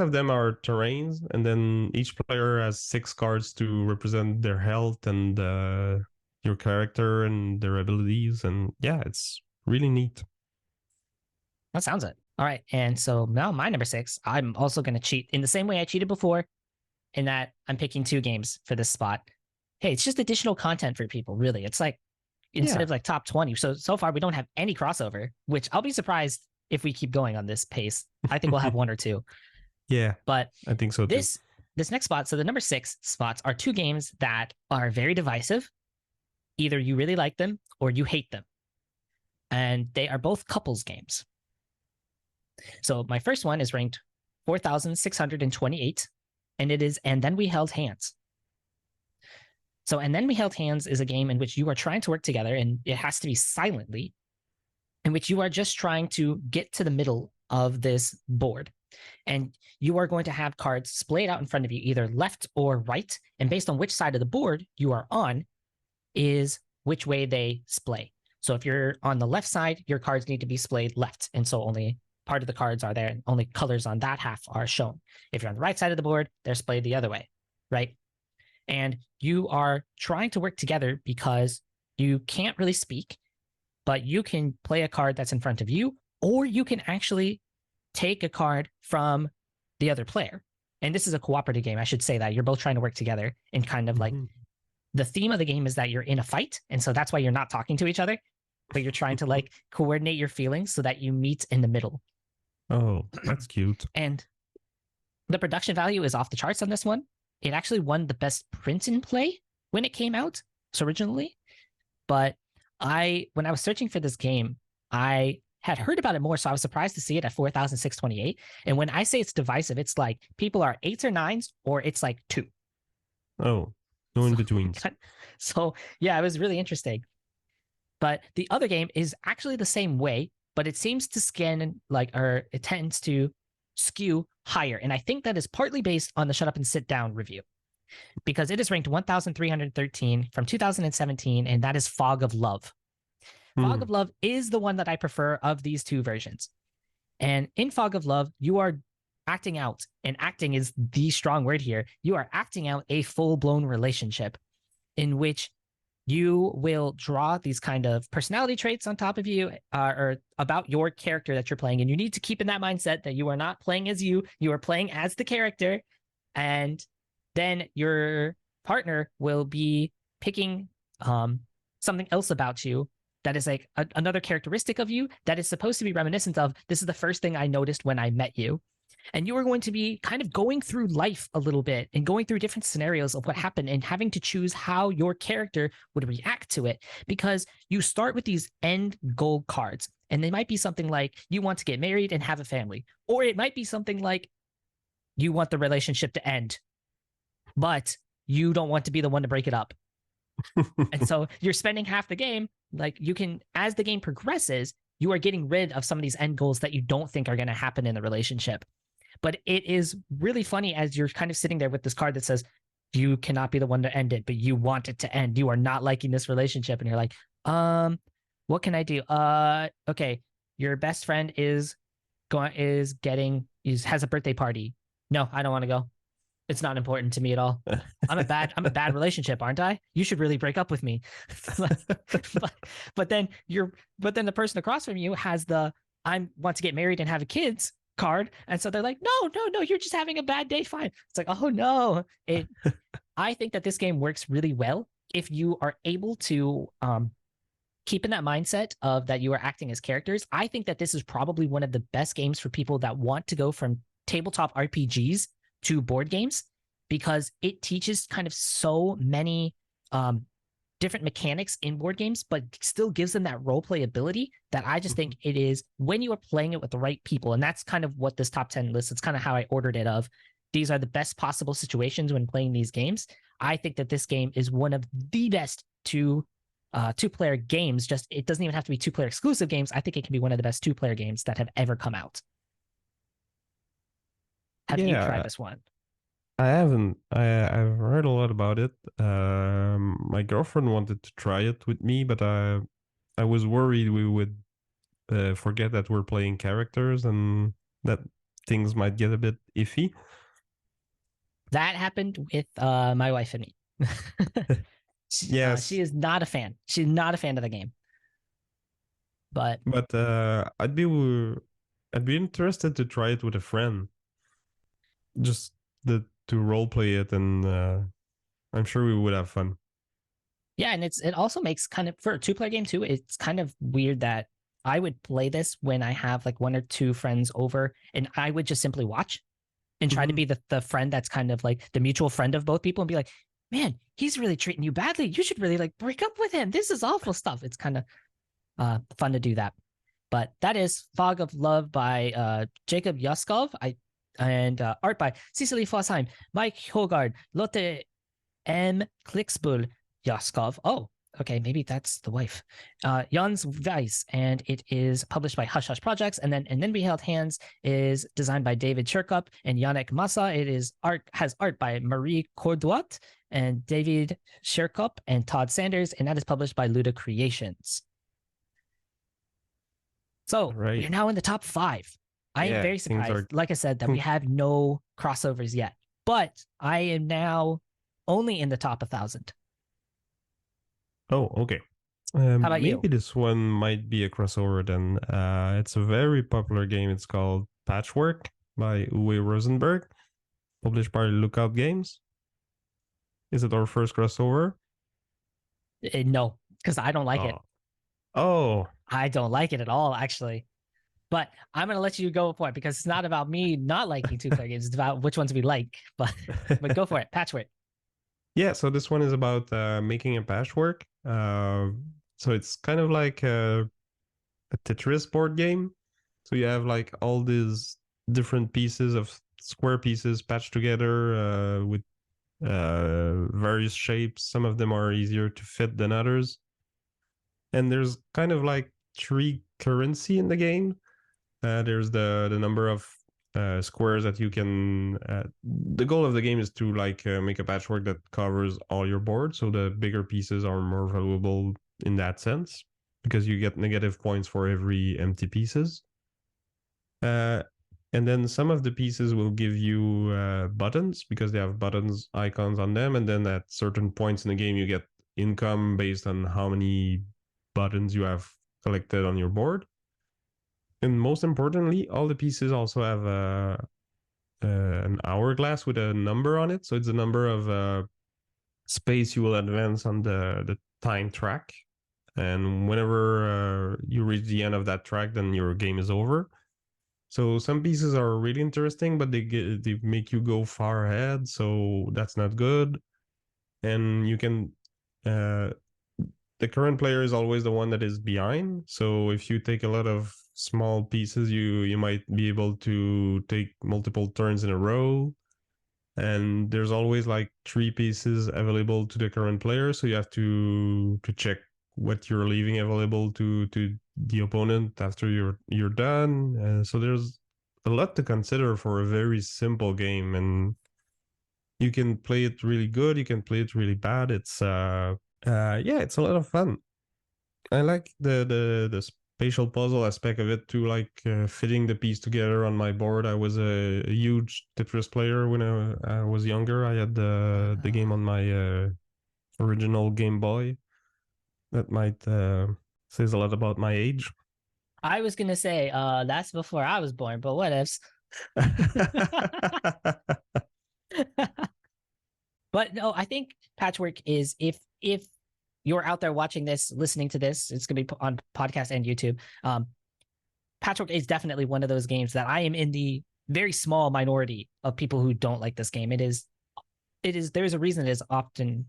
of them are terrains, and then each player has 6 cards to represent their health and your character and their abilities. And yeah, it's really neat.
That sounds it. All right. And so now my number 6, I'm also going to cheat in the same way I cheated before, in that I'm picking 2 games for this spot. Hey, it's just additional content for people, really. It's like, instead of like top 20. So far we don't have any crossover, which I'll be surprised if we keep going on this pace. I think we'll have 1 or 2.
Yeah,
but
I think so too.
This next spot, so the number 6 spots are 2 games that are very divisive. Either you really like them or you hate them. And they are both couples games. So my first one is ranked 4,628, and it is And Then We Held Hands. So And Then We Held Hands is a game in which you are trying to work together, and it has to be silently, in which you are just trying to get to the middle of this board. And you are going to have cards splayed out in front of you, either left or right. And based on which side of the board you are on is which way they splay. So if you're on the left side, your cards need to be splayed left. And so only part of the cards are there, and only colors on that half are shown. If you're on the right side of the board, they're splayed the other way, right? And you are trying to work together because you can't really speak, but you can play a card that's in front of you, or you can actually take a card from the other player. And this is a cooperative game. I should say that. You're both trying to work together, and kind of like the theme of the game is that you're in a fight. And so that's why you're not talking to each other, but you're trying to like coordinate your feelings so that you meet in the middle.
Oh, that's cute.
And the production value is off the charts on this one. It actually won the best print and play when it came out, so originally. But when I was searching for this game, I had heard about it more, so I was surprised to see it at 4,628. And when I say it's divisive, it's like people are 8s or 9s, or it's like 2.
Oh, no in between.
So yeah, it was really interesting. But the other game is actually the same way, but it seems to it tends to skew higher. And I think that is partly based on the Shut Up and Sit Down review, because it is ranked 1,313 from 2017, and that is Fog of Love. Fog of Love is the one that I prefer of these 2 versions. And in Fog of Love, you are acting out, and acting is the strong word here. You are acting out a full-blown relationship in which you will draw these kind of personality traits on top of you, or about your character that you're playing. And you need to keep in that mindset that you are not playing as you are playing as the character. And then your partner will be picking something else about you that is like another characteristic of you that is supposed to be reminiscent of, this is the first thing I noticed when I met you. And you are going to be kind of going through life a little bit and going through different scenarios of what happened and having to choose how your character would react to it, because you start with these end goal cards, and they might be something like you want to get married and have a family, or it might be something like you want the relationship to end, but you don't want to be the one to break it up. And so you're spending half the game, like you can, as the game progresses, you are getting rid of some of these end goals that you don't think are going to happen in the relationship. But it is really funny as you're kind of sitting there with this card that says, you cannot be the one to end it, but you want it to end. You are not liking this relationship. And you're like, what can I do? Okay, your best friend is has a birthday party. No, I don't want to go. It's not important to me at all. I'm a bad relationship, aren't I? You should really break up with me. but then the person across from you has the I want to get married and have kids card, and so they're like, no, you're just having a bad day. Fine. It's like, oh no. I think that this game works really well if you are able to keep in that mindset of that you are acting as characters. I think that this is probably one of the best games for people that want to go from tabletop RPGs to board games, because it teaches kind of so many different mechanics in board games, but still gives them that role play ability that I just think it is when you are playing it with the right people. And that's kind of what this top 10 list, it's kind of how I ordered it of. These are the best possible situations when playing these games. I think that this game is one of the best two-player games. Just it doesn't even have to be two-player exclusive games. I think it can be one of the best two-player games that have ever come out. Have you tried this one?
I haven't. I've heard a lot about it. My girlfriend wanted to try it with me, but I was worried we would forget that we're playing characters and that things might get a bit iffy.
That happened with my wife and me.
Yes.
She is not a fan. She's not a fan of the game. But
I'd be interested to try it with a friend. Just to role play it, and I'm sure we would have fun.
Yeah, and it also makes kind of, for a two-player game too, it's kind of weird that I would play this when I have like one or two friends over, and I would just simply watch and try to be the friend that's kind of like the mutual friend of both people, and be like, man, he's really treating you badly. You should really like break up with him. This is awful stuff. It's kind of fun to do that. But that is Fog of Love by Jacob Yuskov. And art by Cecily Fossheim, Mike Hogard, Lotte M. Klicksbull Yaskov. Oh, okay, maybe that's the wife. Jans Weiss, and it is published by Hush Hush Projects. And then We Held Hands is designed by David Cherkup and Yannick Massa. It has art by Marie Corduat and David Cherkup and Todd Sanders, and that is published by Luda Creations. So we're now in the top 5. I am very surprised, like I said, that we have no crossovers yet. But I am now only in the top 1,000.
Oh, okay.
How about you?
Maybe this one might be a crossover then. It's a very popular game. It's called Patchwork by Uwe Rosenberg, published by Lookout Games. Is it our first crossover?
No, because I don't like it.
Oh.
I don't like it at all, actually. But I'm going to let you go for it, because it's not about me not liking two-player games. It's about which ones we like. But go for it. Patchwork.
Yeah, so this one is about making a patchwork. So it's kind of like a Tetris board game. So you have like all these different pieces of square pieces patched together with various shapes. Some of them are easier to fit than others. And there's kind of like 3 currency in the game. There's the number of squares that you can. The goal of the game is to like make a patchwork that covers all your board. So the bigger pieces are more valuable in that sense, because you get negative points for every empty pieces. And then some of the pieces will give you buttons, because they have buttons icons on them. And then at certain points in the game, you get income based on how many buttons you have collected on your board. And most importantly, all the pieces also have an hourglass with a number on it. So it's a number of space you will advance on the time track. And whenever you reach the end of that track, then your game is over. So some pieces are really interesting, but they make you go far ahead. So that's not good. And you can... the current player is always the one that is behind. So if you take a lot of small pieces, you might be able to take multiple turns in a row. And there's always like 3 pieces available to the current player. So you have to what you're leaving available to the opponent after you're done. So there's a lot to consider for a very simple game. And you can play it really good. You can play it really bad. It's it's a lot of fun. I like the spatial puzzle aspect of it too, like fitting the piece together on my board. I was a huge Tetris player when I was younger. I had the game on my original Game Boy. That might says a lot about my age.
I was gonna say, that's before I was born, but what ifs. But no, I think Patchwork is if you're out there watching this, listening to this, it's gonna be on podcast and YouTube. Patchwork is definitely one of those games that I am in the very small minority of people who don't like this game. It is there's a reason it is often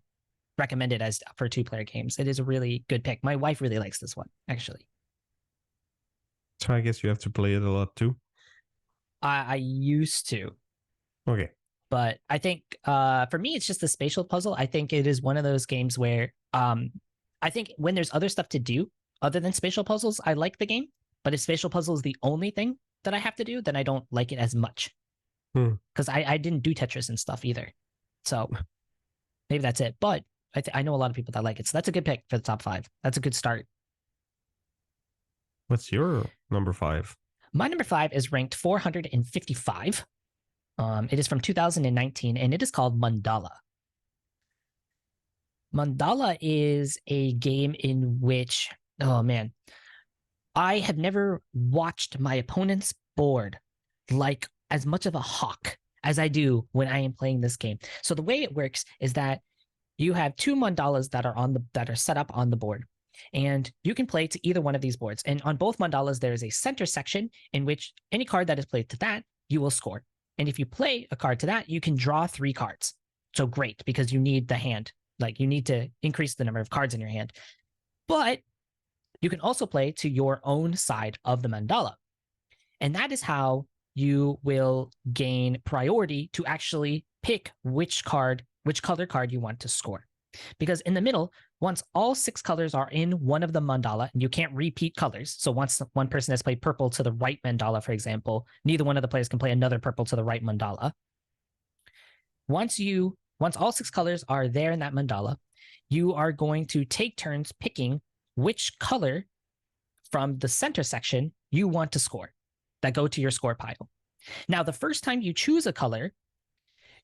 recommended as for 2-player games. It is a really good pick. My wife really likes this one, actually.
So I guess you have to play it a lot too.
I used to.
Okay.
But I think for me, it's just the spatial puzzle. I think it is one of those games where I think when there's other stuff to do other than spatial puzzles, I like the game. But if spatial puzzle is the only thing that I have to do, then I don't like it as much. Because I didn't do Tetris and stuff either. So maybe that's it. But I know a lot of people that like it. So that's a good pick for the top 5. That's a good start.
What's your number 5?
My number 5 is ranked 455. It is from 2019, and it is called Mandala. Mandala is a game in which, oh man, I have never watched my opponent's board like as much of a hawk as I do when I am playing this game. So the way it works is that you have 2 mandalas that are set up on the board, and you can play to either one of these boards. And on both mandalas, there is a center section in which any card that is played to that, you will score. And if you play a card to that, you can draw 3 cards. So great, because you need the hand. Like you need to increase the number of cards in your hand. But you can also play to your own side of the mandala. And that is how you will gain priority to actually pick which color card you want to score. Because in the middle, once all 6 colors are in one of the mandala, and you can't repeat colors. So once one person has played purple to the right mandala, for example, neither one of the players can play another purple to the right mandala. Once all 6 colors are there in that mandala, you are going to take turns picking which color from the center section you want to score that go to your score pile. Now, the first time you choose a color,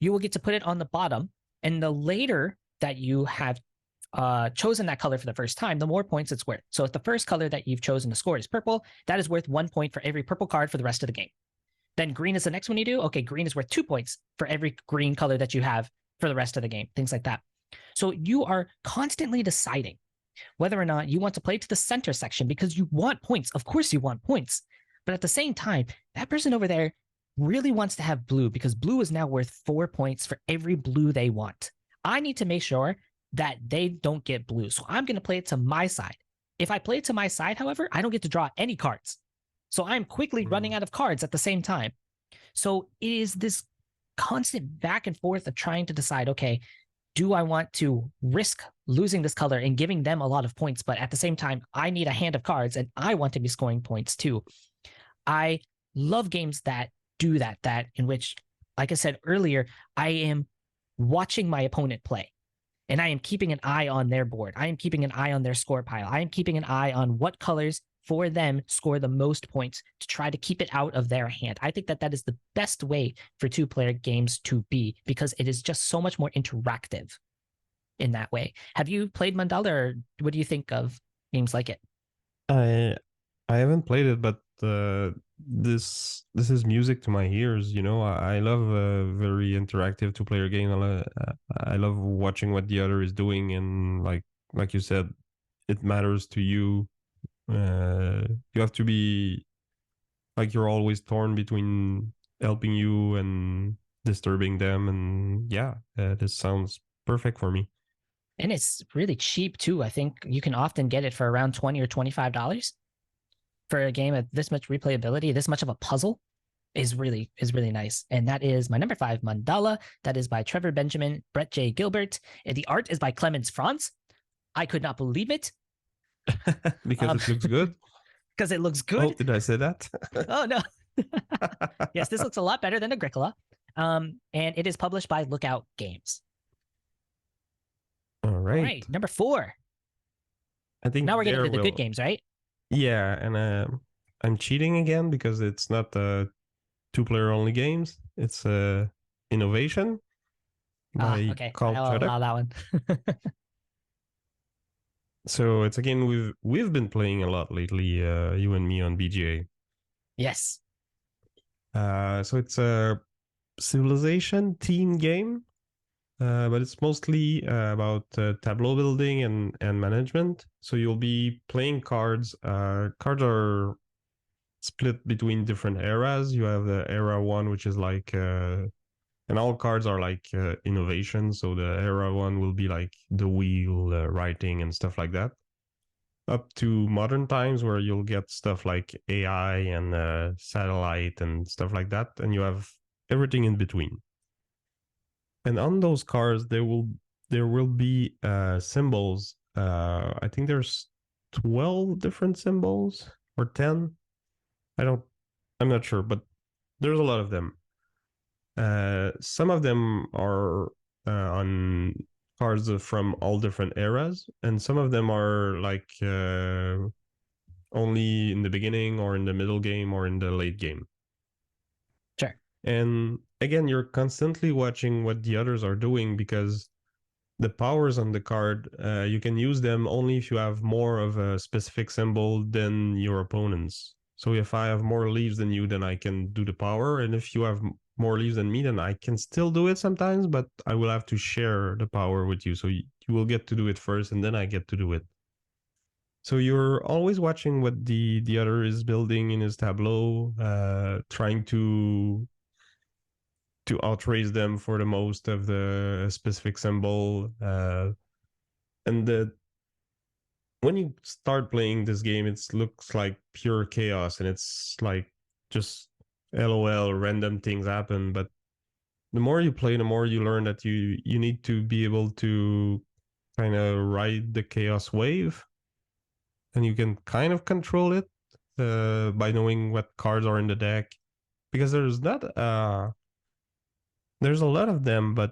you will get to put it on the bottom, and the later that you have chosen that color for the first time, the more points it's worth. So if the first color that you've chosen to score is purple, that is worth 1 point for every purple card for the rest of the game. Then green is the next one you do. Okay, green is worth 2 points for every green color that you have for the rest of the game, things like that. So you are constantly deciding whether or not you want to play to the center section because you want points. Of course you want points. But at the same time, that person over there really wants to have blue because blue is now worth 4 points for every blue they want. I need to make sure that they don't get blue. So I'm going to play it to my side. If I play it to my side, however, I don't get to draw any cards. So I'm quickly running out of cards at the same time. So it is this constant back and forth of trying to decide, okay, do I want to risk losing this color and giving them a lot of points? But at the same time, I need a hand of cards and I want to be scoring points too. I love games that do that in which, like I said earlier, I am watching my opponent play and I am keeping an eye on their board. I am keeping an eye on their score pile. I am keeping an eye on what colors for them score the most points to try to keep it out of their hand. I think that is the best way for 2-player games to be because it is just so much more interactive in that way. Have you played Mandala, or what do you think of games like it?
I haven't played it, but this is music to my ears. You know, I love a very interactive 2-player game. I love watching what the other is doing, and like you said, it matters to you. You have to be like you're always torn between helping you and disturbing them, and yeah, this sounds perfect for me.
And it's really cheap too. I think you can often get it for around $20 or $25 for a game of this much replayability. This much of a puzzle is really nice. And that is my number 5, Mandala. That is by Trevor Benjamin, Brett J. Gilbert, and the art is by Clemens Franz. I could not believe it.
Because it looks good.
Because it looks good.
Oh, did I say that?
Oh no. Yes, this looks a lot better than Agricola. And it is published by Lookout Games.
All right.
Number 4.
I think
now we're getting to the good games, right?
Yeah, and I'm cheating again because it's not 2-player only games. It's Innovation by
Okay.
Carl
I'll
Chuddock.
allow that one.
So it's a game we've been playing a lot lately, you and me on BGA.
Yes.
So it's a civilization team game, but it's mostly about tableau building and management. So you'll be playing cards. Cards are split between different eras. You have the era 1, which is like and all cards are like innovation. So the era 1 will be like the wheel, writing, and stuff like that. Up to modern times where you'll get stuff like AI and satellite and stuff like that, and you have everything in between. And on those cards, there will be symbols. I think there's 12 different symbols or 10. I'm not sure, but there's a lot of them. Some of them are on cards from all different eras, and some of them are like only in the beginning or in the middle game or in the late game.
Sure.
And again, you're constantly watching what the others are doing because the powers on the card, you can use them only if you have more of a specific symbol than your opponents. So if I have more leaves than you, then I can do the power. And if you have more leaves than me, then I can still do it sometimes, but I will have to share the power with you. So you will get to do it first, and then I get to do it. So you're always watching what the other is building in his tableau, trying to outraise them for the most of the specific symbol. And when you start playing this game, it looks like pure chaos, and it's like just LOL, random things happen. But the more you play, the more you learn that you need to be able to kind of ride the chaos wave, and you can kind of control it by knowing what cards are in the deck, because there's a lot of them, but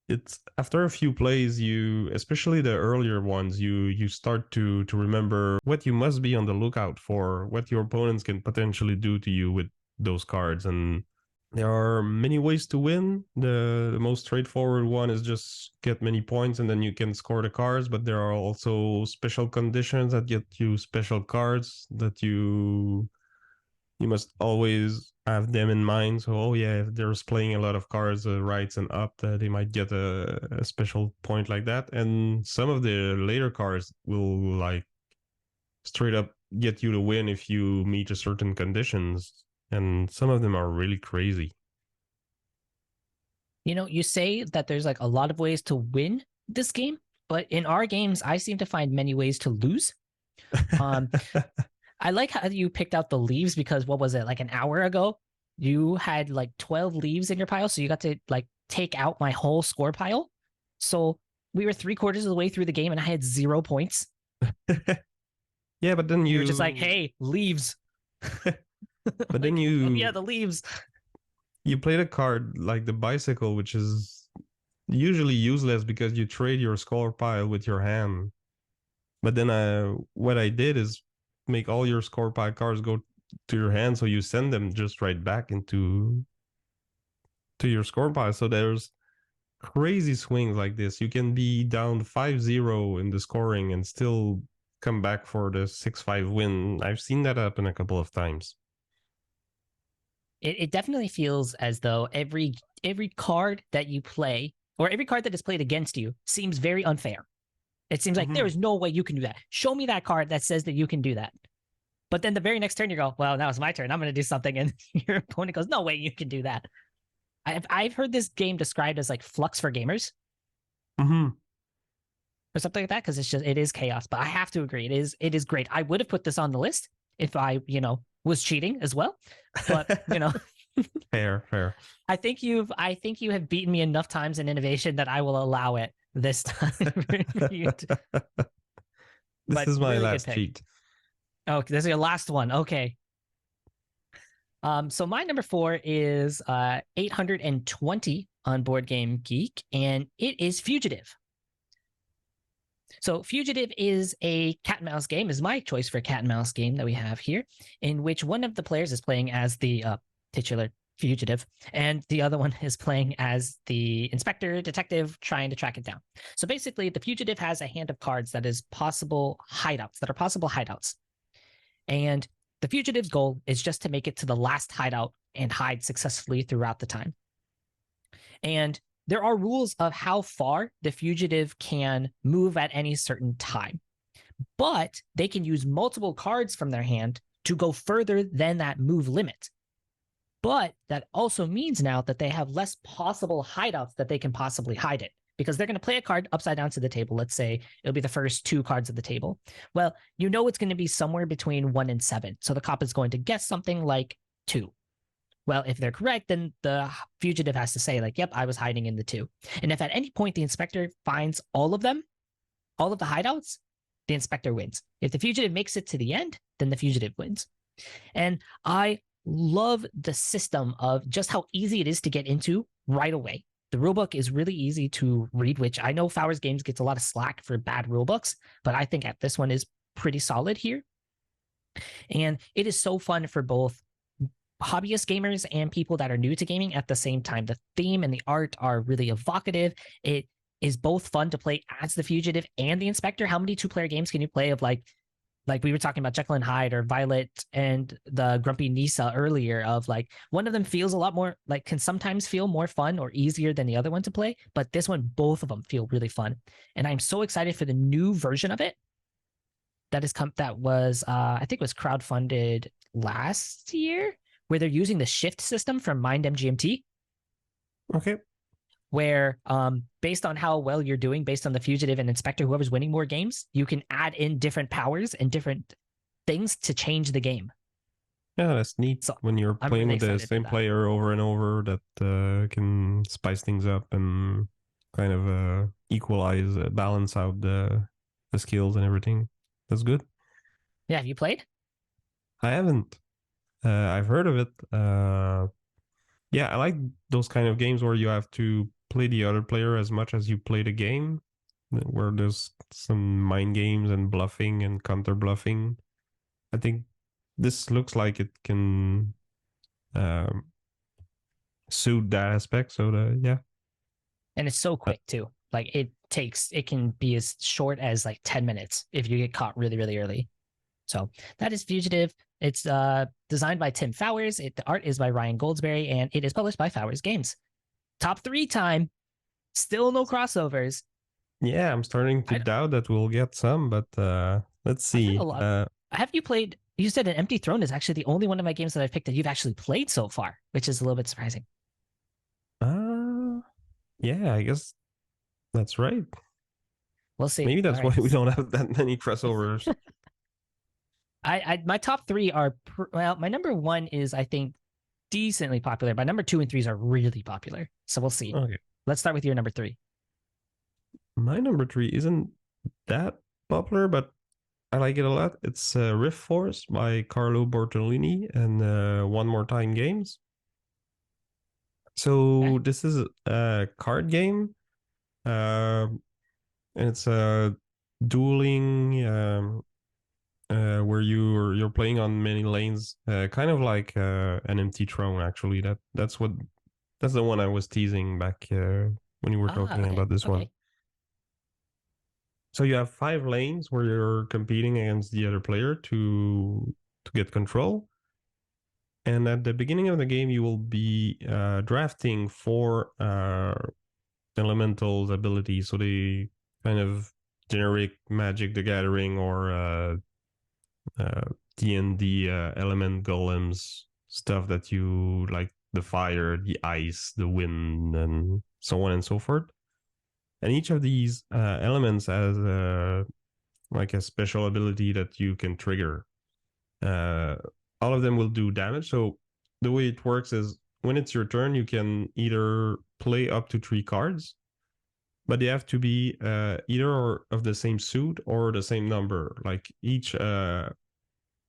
it's after a few plays, you, especially the earlier ones, you start to remember what you must be on the lookout for, what your opponents can potentially do to you with those cards. And there are many ways to win. The most straightforward one is just get many points and then you can score the cards, but there are also special conditions that get you special cards that you must always have them in mind. So, oh yeah, if there's playing a lot of cards, rights and up, they might get a special point like that. And some of the later cards will like straight up get you to win if you meet a certain conditions. And some of them are really crazy.
You know, you say that there's like a lot of ways to win this game, but in our games, I seem to find many ways to lose. Um, I like how you picked out the leaves because what was it, like an hour ago? You had like 12 leaves in your pile, so you got to like take out my whole score pile. So we were 3/4 of the way through the game and I had 0 points.
Yeah, but then
You were just like, hey, leaves.
But then
like, oh, yeah, the leaves.
You played a card like the bicycle, which is usually useless because you trade your score pile with your hand. But then what I did is make all your score pile cards go to your hand, so you send them just right back into your score pile. So there's crazy swings like this. You can be down 5-0 in the scoring and still come back for the 6-5 win. I've seen that happen a couple of times.
It definitely feels as though every card that you play or every card that is played against you seems very unfair. It seems like there is no way you can do that. Show me that card that says that you can do that. But then the very next turn you go, well, now it's my turn. I'm going to do something. And your opponent goes, no way you can do that. I've heard this game described as like Flux for gamers. Or something like that, because it is chaos. But I have to agree, it is great. I would have put this on the list if I, was cheating as well. But
Fair.
I think you have beaten me enough times in innovation that I will allow it this time.
This is my last cheat.
Okay, this is your last one. Okay. So my number 4 is 820 on Board Game Geek, and it is Fugitive. So Fugitive is a cat and mouse game, is my choice for cat and mouse game that we have here, in which one of the players is playing as the titular fugitive, and the other one is playing as the inspector detective trying to track it down. So basically, the fugitive has a hand of cards that are possible hideouts. And the fugitive's goal is just to make it to the last hideout and hide successfully throughout the time. And there are rules of how far the fugitive can move at any certain time, but they can use multiple cards from their hand to go further than that move limit. But that also means now that they have less possible hideouts that they can possibly hide it, because they're going to play a card upside down to the table. Let's say it'll be the first 2 cards of the table. Well, you know it's going to be somewhere between 1 and 7. So the cop is going to guess something like 2. Well, if they're correct, then the fugitive has to say, like, yep, I was hiding in the 2. And if at any point the inspector finds all of them, all of the hideouts, the inspector wins. If the fugitive makes it to the end, then the fugitive wins. And I love the system of just how easy it is to get into right away. The rulebook is really easy to read, which I know Fowers Games gets a lot of slack for bad rulebooks, but I think this one is pretty solid here. And it is so fun for both hobbyist gamers and people that are new to gaming at the same time. The theme and the art are really evocative. It is both fun to play as the fugitive and the inspector. How many 2-player games can you play of like we were talking about Jekyll and Hyde or Violet and the Grumpy Nisse earlier, of like one of them feels a lot more like, can sometimes feel more fun or easier than the other one to play, but this one, both of them feel really fun. And I'm so excited for the new version of it that was I think it was crowdfunded last year, where they're using the shift system from Mind MGMT.
Okay.
Where based on how well you're doing, based on the fugitive and inspector, whoever's winning more games, you can add in different powers and different things to change the game.
Yeah, that's neat.
So
when you're playing
really
with the same player over and over, that can spice things up and kind of equalize, balance out the skills and everything. That's good.
Yeah, have you played?
I haven't. I've heard of it. Yeah, I like those kind of games where you have to play the other player as much as you play the game, where there's some mind games and bluffing and counter bluffing. I think this looks like it can suit that aspect. So yeah.
And it's so quick too. Like it can be as short as like 10 minutes if you get caught really, really early. So that is Fugitive. It's designed by Tim Fowers. The art is by Ryan Goldsberry, and it is published by Fowers Games. Top 3 time. Still no crossovers.
Yeah, I'm starting to doubt that we'll get some, but let's see.
Have you played? You said An Empty Throne is actually the only one of my games that I've picked that you've actually played so far, which is a little bit surprising.
Yeah, I guess that's right.
We'll see.
Maybe that's why we don't have that many crossovers.
My top 3 are my number 1 is, I think, decently popular. My number 2 and 3s are really popular. So we'll see.
Okay.
Let's start with your number 3.
My number 3 isn't that popular, but I like it a lot. It's Riftforce by Carlo Bortolini and One More Time Games. So this is a card game, and it's a dueling where you're playing on many lanes, kind of like An Empty Throne. Actually, that's the one I was teasing back when you were talking about this one. So you have 5 lanes where you're competing against the other player to get control. And at the beginning of the game, you will be drafting 4 elementals abilities. So they kind of generate Magic the Gathering or D&D element golems, stuff that you like, the fire, the ice, the wind, and so on and so forth. And each of these elements has like a special ability that you can trigger. All of them will do damage. So the way it works is when it's your turn, you can either play up to 3 cards, but they have to be either of the same suit or the same number. Like each at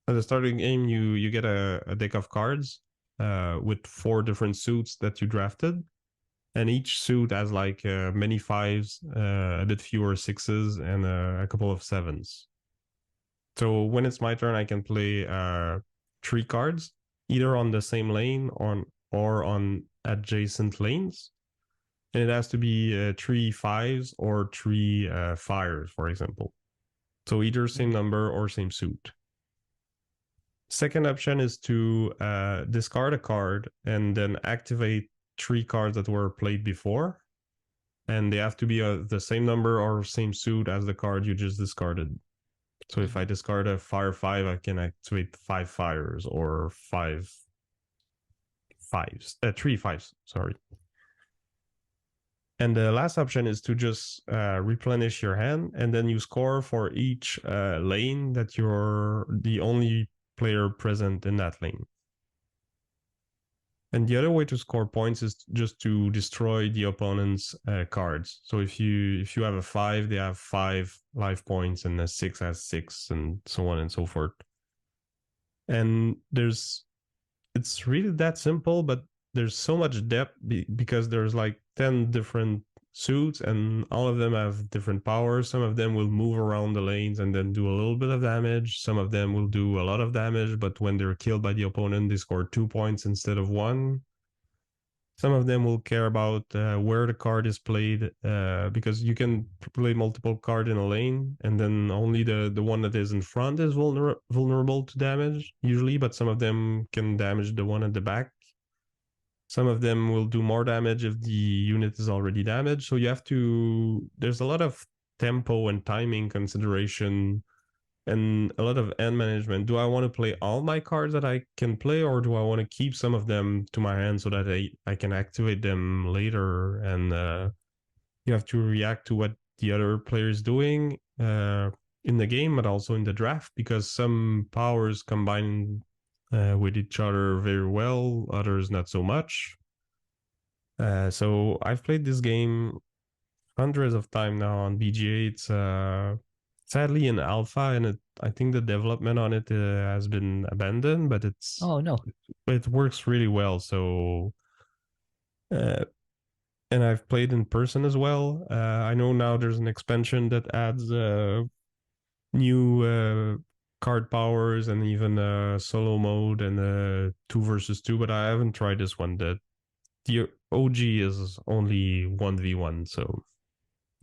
the starting game, you get a deck of cards with 4 different suits that you drafted. and each suit has like many fives, a bit fewer sixes, and a couple of sevens. So when it's my turn, I can play 3 cards, either on the same lane or on adjacent lanes. And it has to be 3 fives or 3 fires, for example. So either same number or same suit. Second option is to discard a card and then activate 3 cards that were played before. And they have to be the same number or same suit as the card you just discarded. So if I discard a fire 5, I can activate 5 fires or 3 fives, sorry. And the last option is to just replenish your hand, and then you score for each lane that you're the only player present in that lane. And the other way to score points is just to destroy the opponent's cards. So if you have a 5, they have 5 life points, and a 6 has 6, and so on and so forth. And it's really that simple, but there's so much depth because there's like 10 different suits, and all of them have different powers. Some of them will move around the lanes and then do a little bit of damage. Some of them will do a lot of damage, but when they're killed by the opponent, they score 2 points instead of 1. Some of them will care about where the card is played, because you can play multiple cards in a lane, and then only the one that is in front is vulnerable to damage, usually, but some of them can damage the one at the back. Some of them will do more damage if the unit is already damaged. So you have to... There's a lot of tempo and timing consideration and a lot of end management. Do I want to play all my cards that I can play, or do I want to keep some of them to my hand so that I can activate them later? And you have to react to what the other player is doing in the game, but also in the draft, because some powers combine with each other very well, others not so much. So I've played this game hundreds of times now on BGA. It's sadly in alpha, and I think the development on it has been abandoned, but it works really well. So and I've played in person as well. I know now there's an expansion that adds new card powers and even solo mode and 2 versus 2, but I haven't tried this one. The OG is only 1v1, so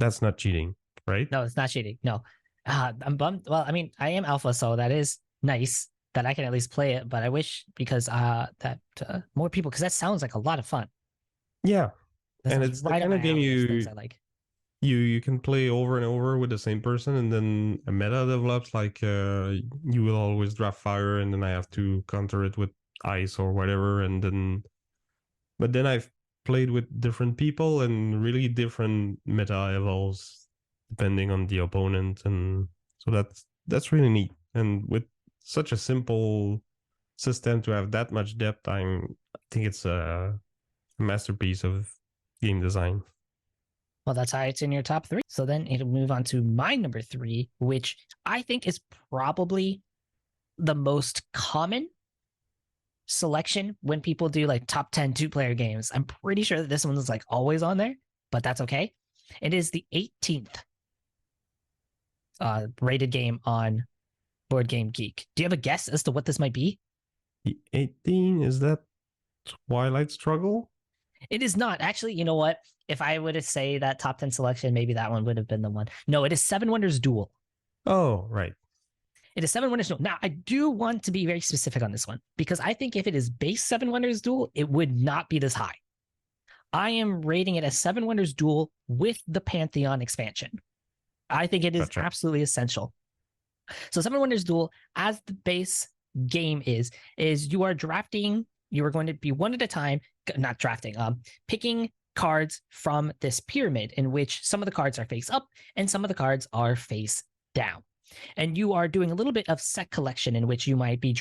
that's not cheating, right?
No, it's not cheating. No. I'm bummed. Well, I mean, I am alpha, so that is nice that I can at least play it, but I wish because that more people, because that sounds like a lot of fun.
Yeah.
That
and it's
right
the kind of game
I like.
You can play over and over with the same person, and then a meta develops, like you will always draft fire, and then I have to counter it with ice or whatever, but then I've played with different people, and really different meta evolves depending on the opponent, and so that's really neat. And with such a simple system to have that much depth, I think it's a masterpiece of game design.
Well, that's how it's in your top 3. So then it'll move on to my number 3, which I think is probably the most common selection when people do like top 10 2-player games. I'm pretty sure that this one is like always on there, but that's okay. It is the 18th rated game on Board Game Geek. Do you have a guess as to what this might be?
The 18, is that Twilight Struggle?
It is not. Actually, you know what? If I were to say that top 10 selection, maybe that one would have been the one. No, it is 7 Wonders Duel.
Oh, right.
It is 7 Wonders Duel. Now, I do want to be very specific on this one, because I think if it is base 7 Wonders Duel, it would not be this high. I am rating it as 7 Wonders Duel with the Pantheon expansion. I think it is absolutely essential. So 7 Wonders Duel, as the base game is you are drafting, you are going to be one at a time, not drafting, picking cards from this pyramid in which some of the cards are face up and some of the cards are face down. And you are doing a little bit of set collection in which you might be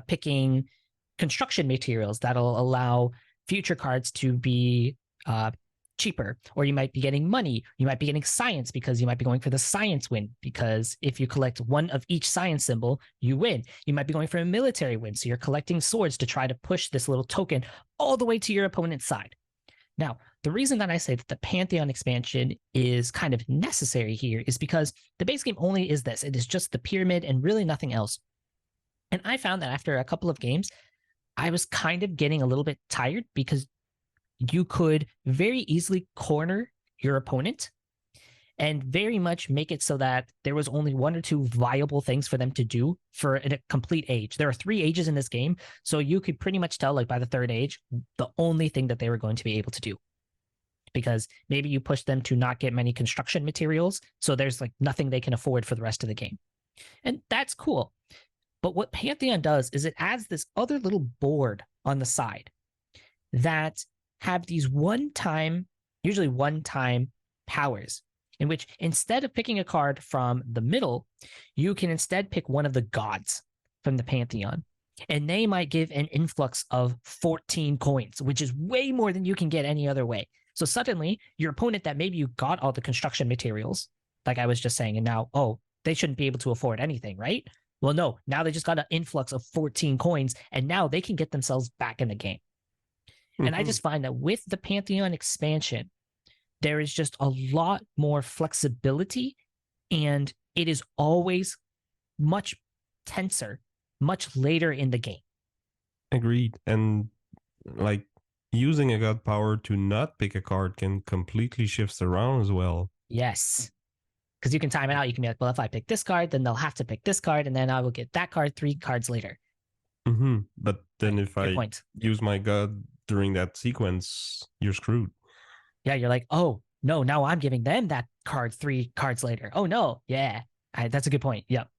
picking construction materials that'll allow future cards to be cheaper, or you might be getting money, you might be getting science because you might be going for the science win, because if you collect one of each science symbol, you win. You might be going for a military win, so you're collecting swords to try to push this little token all the way to your opponent's side. Now, the reason that I say that the Pantheon expansion is kind of necessary here is because the base game only is this. It is just the pyramid and really nothing else. And I found that after a couple of games, I was kind of getting a little bit tired because you could very easily corner your opponent and very much make it so that there was only one or two viable things for them to do for a complete age. There are 3 ages in this game, so you could pretty much tell, like, by the 3rd age, the only thing that they were going to be able to do. Because maybe you push them to not get many construction materials, so there's like nothing they can afford for the rest of the game. And that's cool. But what Pantheon does is it adds this other little board on the side that have these usually one-time powers, in which instead of picking a card from the middle, you can instead pick one of the gods from the Pantheon. And they might give an influx of 14 coins, which is way more than you can get any other way. So suddenly, your opponent that maybe you got all the construction materials, like I was just saying, and now, oh, they shouldn't be able to afford anything, right? Well, no, now they just got an influx of 14 coins, and now they can get themselves back in the game. And I just find that with the Pantheon expansion, there is just a lot more flexibility, and it is always much tenser, much later in the game.
Agreed. And like using a god power to not pick a card can completely shift around as well.
Yes. Because you can time it out. You can be like, well, if I pick this card, then they'll have to pick this card, and then I will get that card 3 cards later.
But then if I use my god during that sequence, you're screwed.
Yeah, you're like, oh, no, now I'm giving them that card 3 cards later. Oh, no. Yeah, that's a good point. Yep.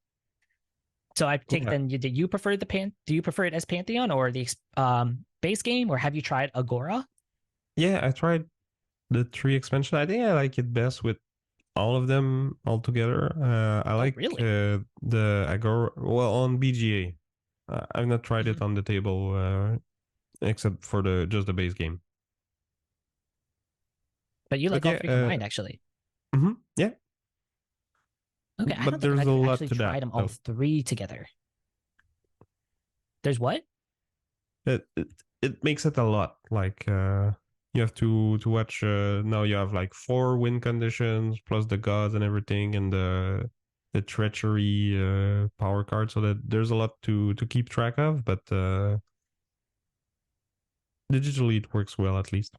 So I take then, do you prefer it as Pantheon or the base game, or have you tried Agora?
Yeah, I tried the 3 expansion. I think I like it best with all of them all together. I like the Agora, well, on BGA. I've not tried it on the table, except for just the base game.
But you like all 3 combined, actually.
Yeah.
Okay, I don't think I've actually tried them all 3 together. There's what?
It makes it a lot. Like you have to watch. Now you have like 4 win conditions plus the gods and everything, and the treachery power card. So that there's a lot to keep track of. But digitally, it works well at least.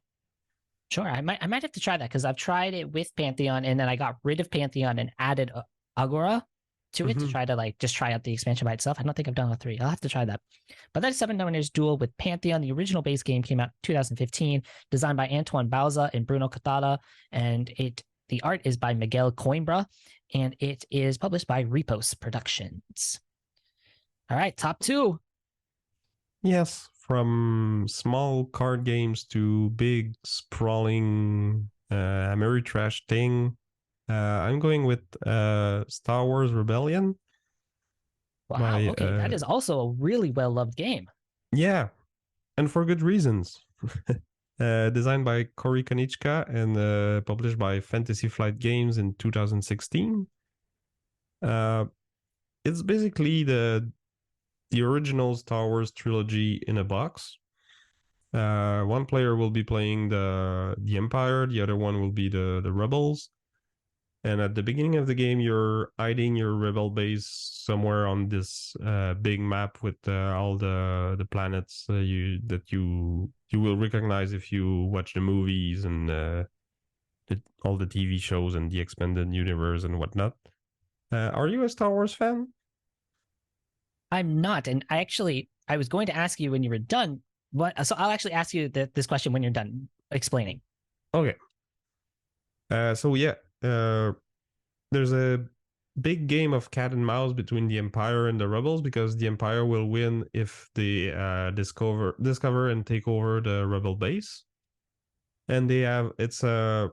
Sure, I might have to try that because I've tried it with Pantheon, and then I got rid of Pantheon and added Agora to it to try to like just try out the expansion by itself. I don't think I've done all 3. I'll have to try that. But that's 7 Wonders Duel with Pantheon. The original base game came out 2015, designed by Antoine Bauza and Bruno Catala, and the art is by Miguel Coimbra, and it is published by Repos Productions. All right, top 2.
Yes, from small card games to big sprawling Ameritrash thing. I'm going with Star Wars Rebellion.
Wow, okay, that is also a really well-loved game.
Yeah, and for good reasons. Designed by Cory Konieczka and published by Fantasy Flight Games in 2016. It's basically the original Star Wars trilogy in a box. One player will be playing the Empire, the other one will be the Rebels. And at the beginning of the game, you're hiding your rebel base somewhere on this big map with all the planets that you will recognize if you watch the movies and all the TV shows and the expanded universe and whatnot. Are you a Star Wars fan?
I'm not, and I was going to ask you when you were done. So I'll actually ask you this question when you're done explaining.
Okay. So yeah. There's a big game of cat and mouse between the Empire and the Rebels because the Empire will win if they discover and take over the Rebel base. And it's a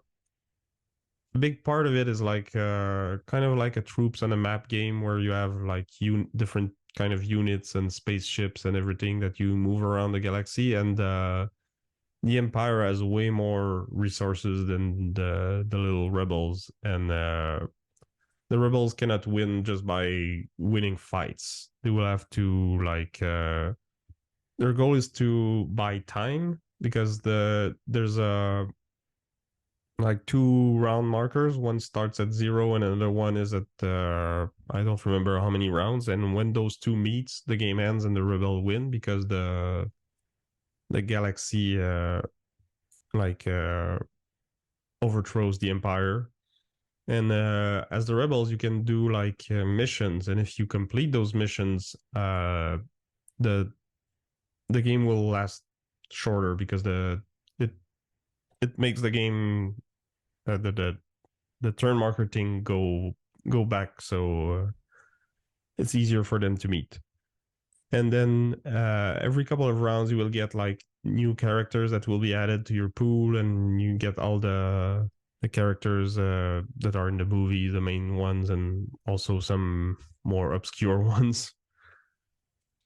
big part of it is like kind of like a troops on a map game where you have like different kind of units and spaceships and everything that you move around the galaxy, and the Empire has way more resources than the little Rebels, and the Rebels cannot win just by winning fights. They will have to like their goal is to buy time because there's a like 2 round markers. One starts at 0 and another one is at I don't remember how many rounds. And when those two meets, the game ends and the rebel win because the galaxy overthrows the empire. And as the rebels, you can do like missions, and if you complete those missions, the game will last shorter because it makes the game the turn marker thing go back, so it's easier for them to meet. And then every couple of rounds, you will get like new characters that will be added to your pool, and you get all the characters that are in the movie, the main ones, and also some more obscure ones.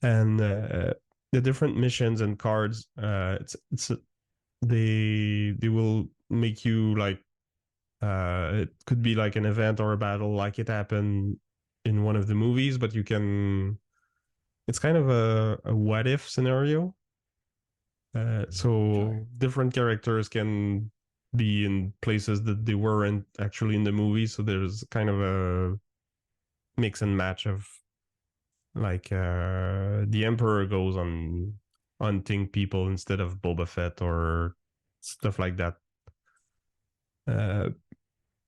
And the different missions and cards, they will make you like it could be like an event or a battle, like it happened in one of the movies, but you can. It's kind of a what if scenario. So different characters can be in places that they weren't actually in the movie. So there's kind of a mix and match of like the Emperor goes on hunting people instead of Boba Fett or stuff like that.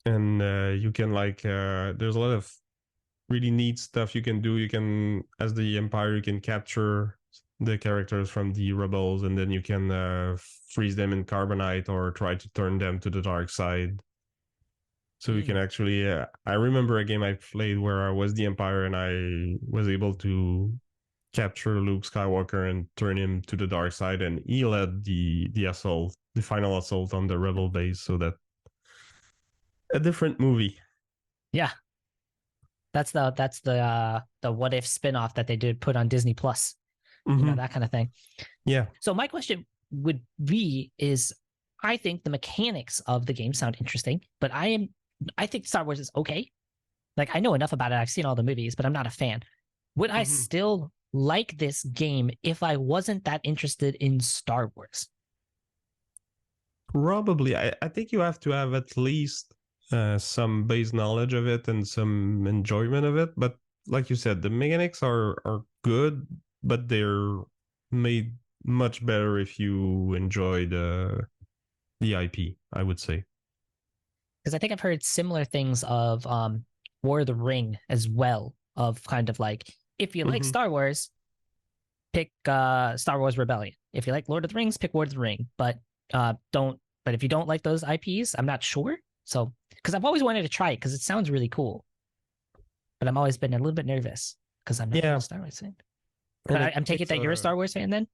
And you can like there's a lot of really neat stuff you can do. You can, as the Empire, you can capture the characters from the rebels, and then you can freeze them in carbonite or try to turn them to the dark side. So you can actually I remember a game I played where I was the Empire and I was able to capture Luke Skywalker and turn him to the dark side, and he led the assault, the final assault on the rebel base. So that a different movie.
Yeah. That's the what if spinoff that they did put on Disney Plus.
Mm-hmm.
You know, that kind of thing.
Yeah.
So my question would be is I think the mechanics of the game sound interesting, but I think Star Wars is okay. Like I know enough about it. I've seen all the movies, but I'm not a fan. Would I still like this game if I wasn't that interested in Star Wars?
Probably. I think you have to have at least some base knowledge of it and some enjoyment of it. But like you said, the mechanics are good, but they're made much better if you enjoy the IP, I would say.
Because I think I've heard similar things of War of the Ring as well, of kind of like, if you like Star Wars, pick Star Wars Rebellion. If you like Lord of the Rings, pick Lord of the Ring. But if you don't like those IPs, I'm not sure. So, because I've always wanted to try it because it sounds really cool. But I've always been a little bit nervous because I'm not a Star Wars fan. But I'm taking it that you're a Star Wars fan then?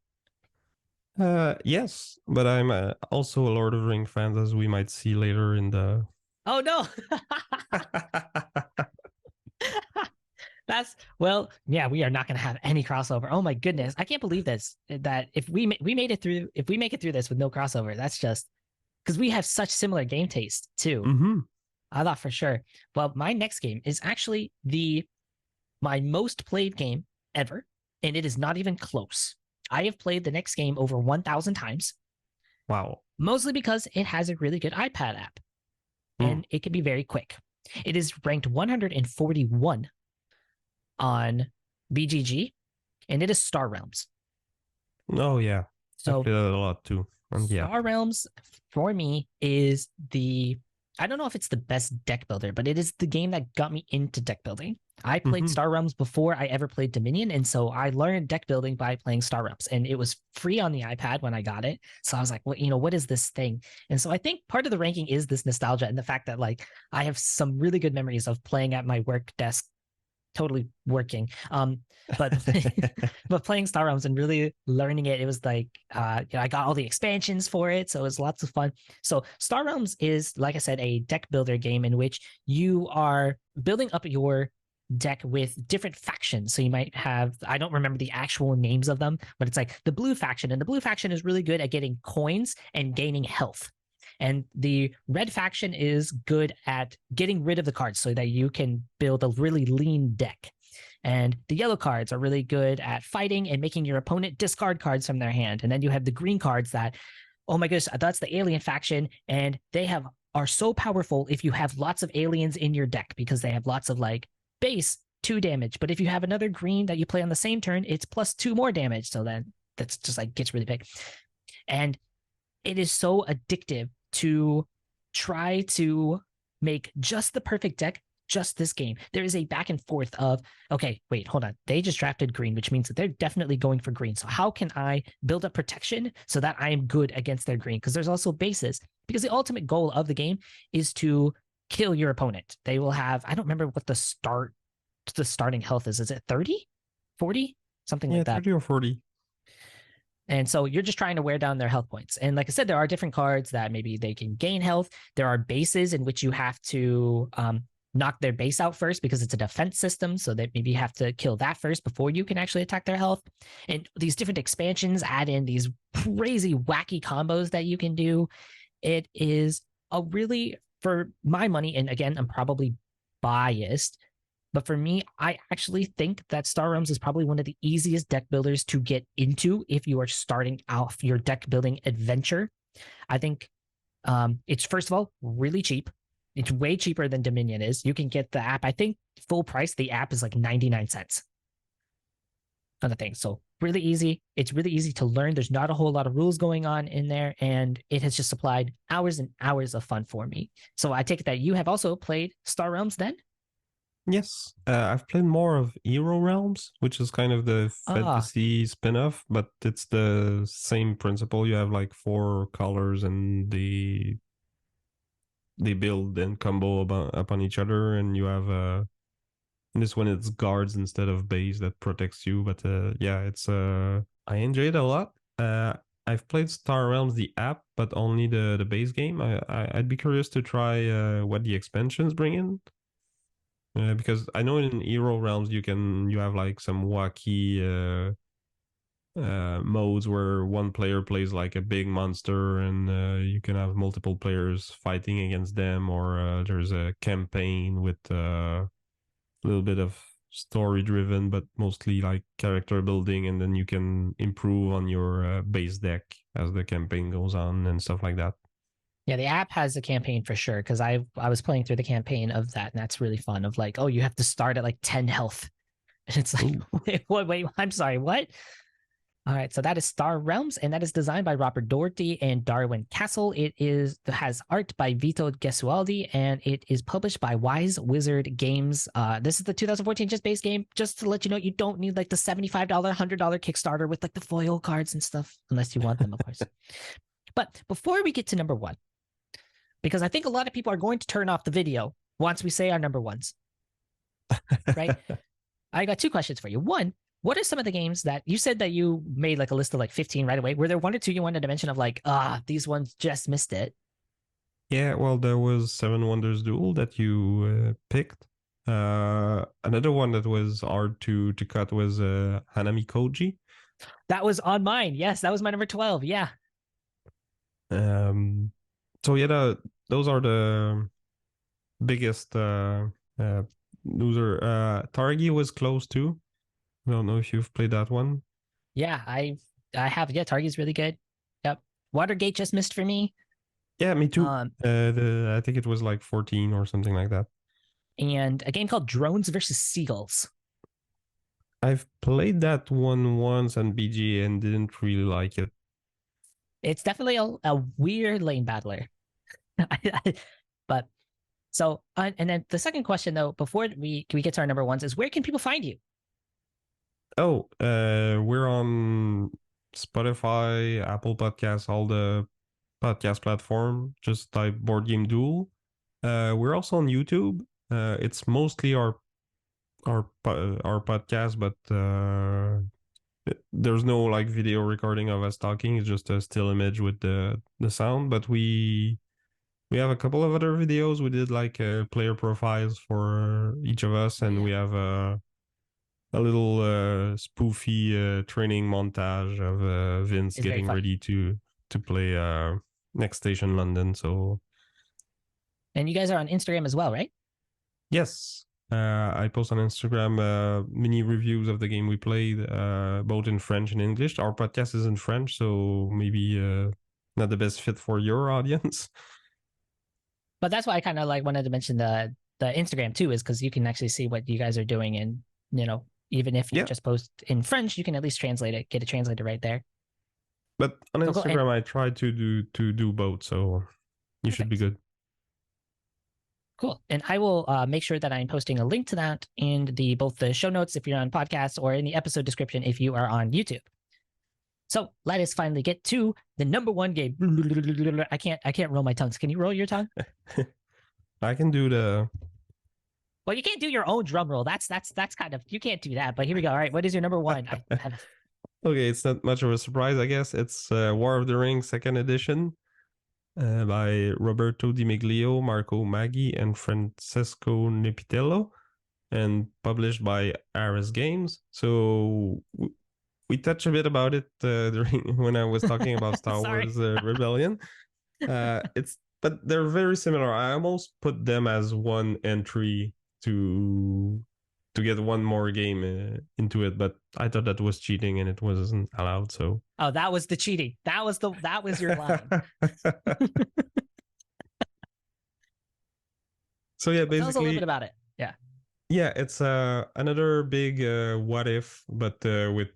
Yes, but I'm also a Lord of the Rings fan, as we might see later in the...
Oh, no! We are not going to have any crossover. Oh my goodness. I can't believe this, that if we make it through this with no crossover, that's just because we have such similar game taste too. I thought for sure. Well, my next game is actually my most played game ever, and it is not even close. I have played the next game over 1,000 times.
Wow.
Mostly because it has a really good iPad app, and it can be very quick. It is ranked 141 on BGG, and it is Star Realms.
Oh, yeah.
So
I played it a lot too.
Star Realms, for me, is I don't know if it's the best deck builder, but it is the game that got me into deck building. I played Star Realms before I ever played Dominion, and so I learned deck building by playing Star Realms, and it was free on the iPad when I got it. So I was like, well, what is this thing? And so I think part of the ranking is this nostalgia and the fact that like I have some really good memories of playing at my work desk, totally working. But but playing Star Realms and really learning it, it was like I got all the expansions for it, so it was lots of fun. So Star Realms is, like I said, a deck builder game in which you are building up your deck with different factions. So you might have, I don't remember the actual names of them, but it's like the blue faction, and the blue faction is really good at getting coins and gaining health. And the red faction is good at getting rid of the cards so that you can build a really lean deck. And the yellow cards are really good at fighting and making your opponent discard cards from their hand. And then you have the green cards that, oh my goodness, that's the alien faction, and they are so powerful if you have lots of aliens in your deck because they have lots of like base 2 damage. But if you have another green that you play on the same turn, it's plus 2 more damage. So then that's just like gets really big. And it is so addictive to try to make just the perfect deck just this game. There is a back and forth of, okay, wait, hold on. They just drafted green, which means that they're definitely going for green. So how can I build up protection so that I am good against their green? Because there's also bases. Because the ultimate goal of the game is to kill your opponent. They will have, I don't remember what the starting health is. Is it 30? 40? Something like that.
30 or 40.
And so you're just trying to wear down their health points. And like I said, there are different cards that maybe they can gain health. There are bases in which you have to knock their base out first because it's a defense system. So that maybe you have to kill that first before you can actually attack their health. And these different expansions add in these crazy, wacky combos that you can do. It is a really, for my money, and again, I'm probably biased, but for me, I actually think that Star Realms is probably one of the easiest deck builders to get into if you are starting off your deck building adventure. I think it's, first of all, really cheap. It's way cheaper than Dominion is. You can get the app, I think full price, the app is like 99 cents on the thing. So really easy. It's really easy to learn. There's not a whole lot of rules going on in there, and it has just supplied hours and hours of fun for me. So I take it that you have also played Star Realms then?
Yes, I've played more of Hero Realms, which is kind of the fantasy spin-off, but it's the same principle. You have like 4 colors and they build and combo upon each other, and you have this one it's guards instead of base that protects you. But yeah, it's I enjoyed it a lot. I've played Star Realms the app, but only the base game. I'd be curious to try what the expansions bring in. Because I know in Hero Realms you have like some wacky modes where one player plays like a big monster, and you can have multiple players fighting against them, or there's a campaign with a little bit of story driven, but mostly like character building, and then you can improve on your base deck as the campaign goes on and stuff like that.
Yeah, the app has a campaign for sure, because I was playing through the campaign of that, and that's really fun. Of like, oh, you have to start at like 10 health, and it's like, wait, I'm sorry, what? All right, so that is Star Realms, and that is designed by Robert Doherty and Darwin Castle. It has art by Vito Gesualdi, and it is published by Wise Wizard Games. This is the 2014 just base game. Just to let you know, you don't need like the $75, $100 Kickstarter with like the foil cards and stuff, unless you want them, of course. But before we get to number 1, because I think a lot of people are going to turn off the video once we say our number 1s, right? I got 2 questions for you. 1, what are some of the games that you said that you made like a list of like 15 right away? Were there 1 or 2 you wanted to mention of like, these ones just missed it?
Yeah, well, there was 7 Wonders Duel that you picked. Another one that was hard to cut was Hanami Koji.
That was on mine. Yes, that was my number 12. Yeah.
So yeah, those are the biggest loser. Targi was close too. I don't know if you've played that one.
Yeah, I have. Yeah, Targi's really good. Yep. Watergate just missed for me.
Yeah, me too. I think it was like 14 or something like that.
And a game called Drones versus Seagulls.
I've played that one once on BG and didn't really like it.
It's definitely a weird lane battler. But so, and then the second question though, before we get to our number 1s, is where can people find you?
Oh, we're on Spotify, Apple Podcasts, all the podcast platform. Just type Board Game Duel. We're also on YouTube. It's mostly our podcast, but there's no like video recording of us talking. It's just a still image with the sound. But we have a couple of other videos. We did like player profiles for each of us, and we have a little spoofy training montage of Vince
It's
getting ready to play Next Station London. So,
and you guys are on Instagram as well, right?
yes. I post on Instagram mini reviews of the game we played, both in French and English. Our podcast is in French, so maybe not the best fit for your audience.
But that's why I kind of like wanted to mention the Instagram too, is because you can actually see what you guys are doing, and even if you just post in French, you can at least translate it, get a translator right there.
But on Instagram, I try to do both, so you should be good.
Cool. And I will make sure that I'm posting a link to that in both the show notes if you're on podcasts, or in the episode description if you are on YouTube. So let us finally get to the number one game. I can't roll my tongues. Can you roll your tongue?
I can do the.
Well, you can't do your own drum roll. That's kind of, you can't do that. But here we go. All right, what is your number one?
Okay, it's not much of a surprise, I guess. It's War of the Rings 2nd edition. By Roberto Di Miglio, Marco Maggi, and Francesco Nepitello, and published by Ares Games. So we touched a bit about it when I was talking about Star Wars Rebellion. But they're very similar. I almost put them as one entry to get one more game into it, but I thought that was cheating and it wasn't allowed. So
that was the cheating. That was your line.
So yeah, basically
tell us a little bit about it.
Yeah, it's another big what if, but with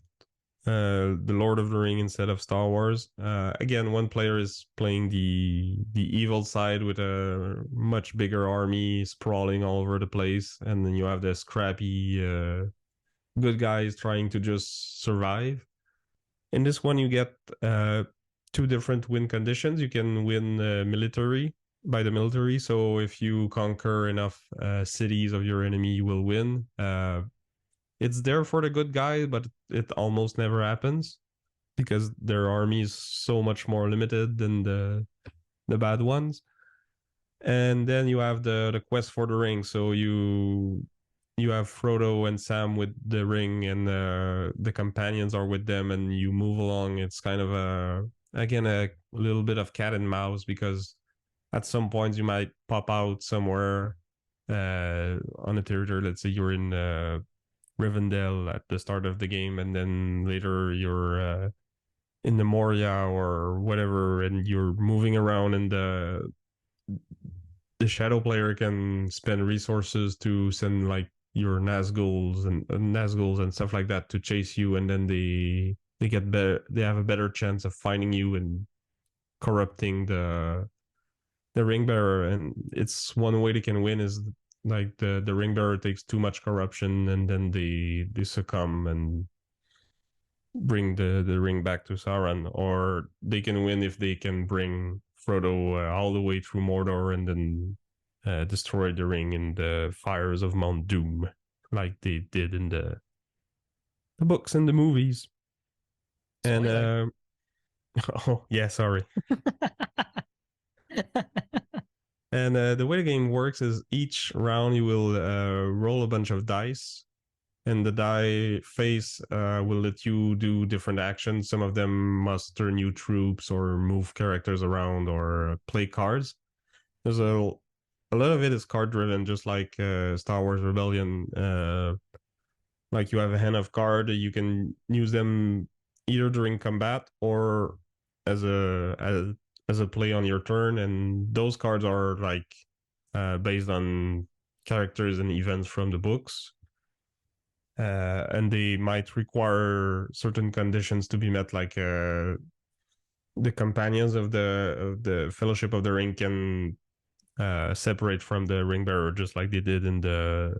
the Lord of the Ring instead of Star Wars. Again, one player is playing the evil side with a much bigger army sprawling all over the place, and then you have the scrappy good guys trying to just survive. In this one, you get 2 different win conditions. You can win by the military, so if you conquer enough cities of your enemy, you will win. It's there for the good guy, but it almost never happens because their army is so much more limited than the bad ones. And then you have the quest for the ring. So you have Frodo and Sam with the ring, and the companions are with them, and you move along. It's kind of a little bit of cat and mouse, because at some points you might pop out somewhere on a territory. Let's say you're in Rivendell at the start of the game, and then later you're in the Moria or whatever, and you're moving around, and the shadow player can spend resources to send like your Nazguls and stuff like that to chase you, and then they get better. They have a better chance of finding you and corrupting the ring bearer. And it's one way they can win is like the ring bearer takes too much corruption, and then they succumb and bring the ring back to Sauron. Or they can win if they can bring Frodo all the way through Mordor and then destroy the ring in the fires of Mount Doom, like they did in the books and the movies. And oh yeah, sorry. And the way the game works is each round you will roll a bunch of dice, and the die face will let you do different actions. Some of them muster new troops or move characters around or play cards. There's a lot of it is card driven, just like Star Wars Rebellion. Like you have a hand of card, you can use them either during combat or as a play on your turn, and those cards are like based on characters and events from the books, and they might require certain conditions to be met, like the companions of the Fellowship of the Ring can separate from the ring bearer, just like they did in the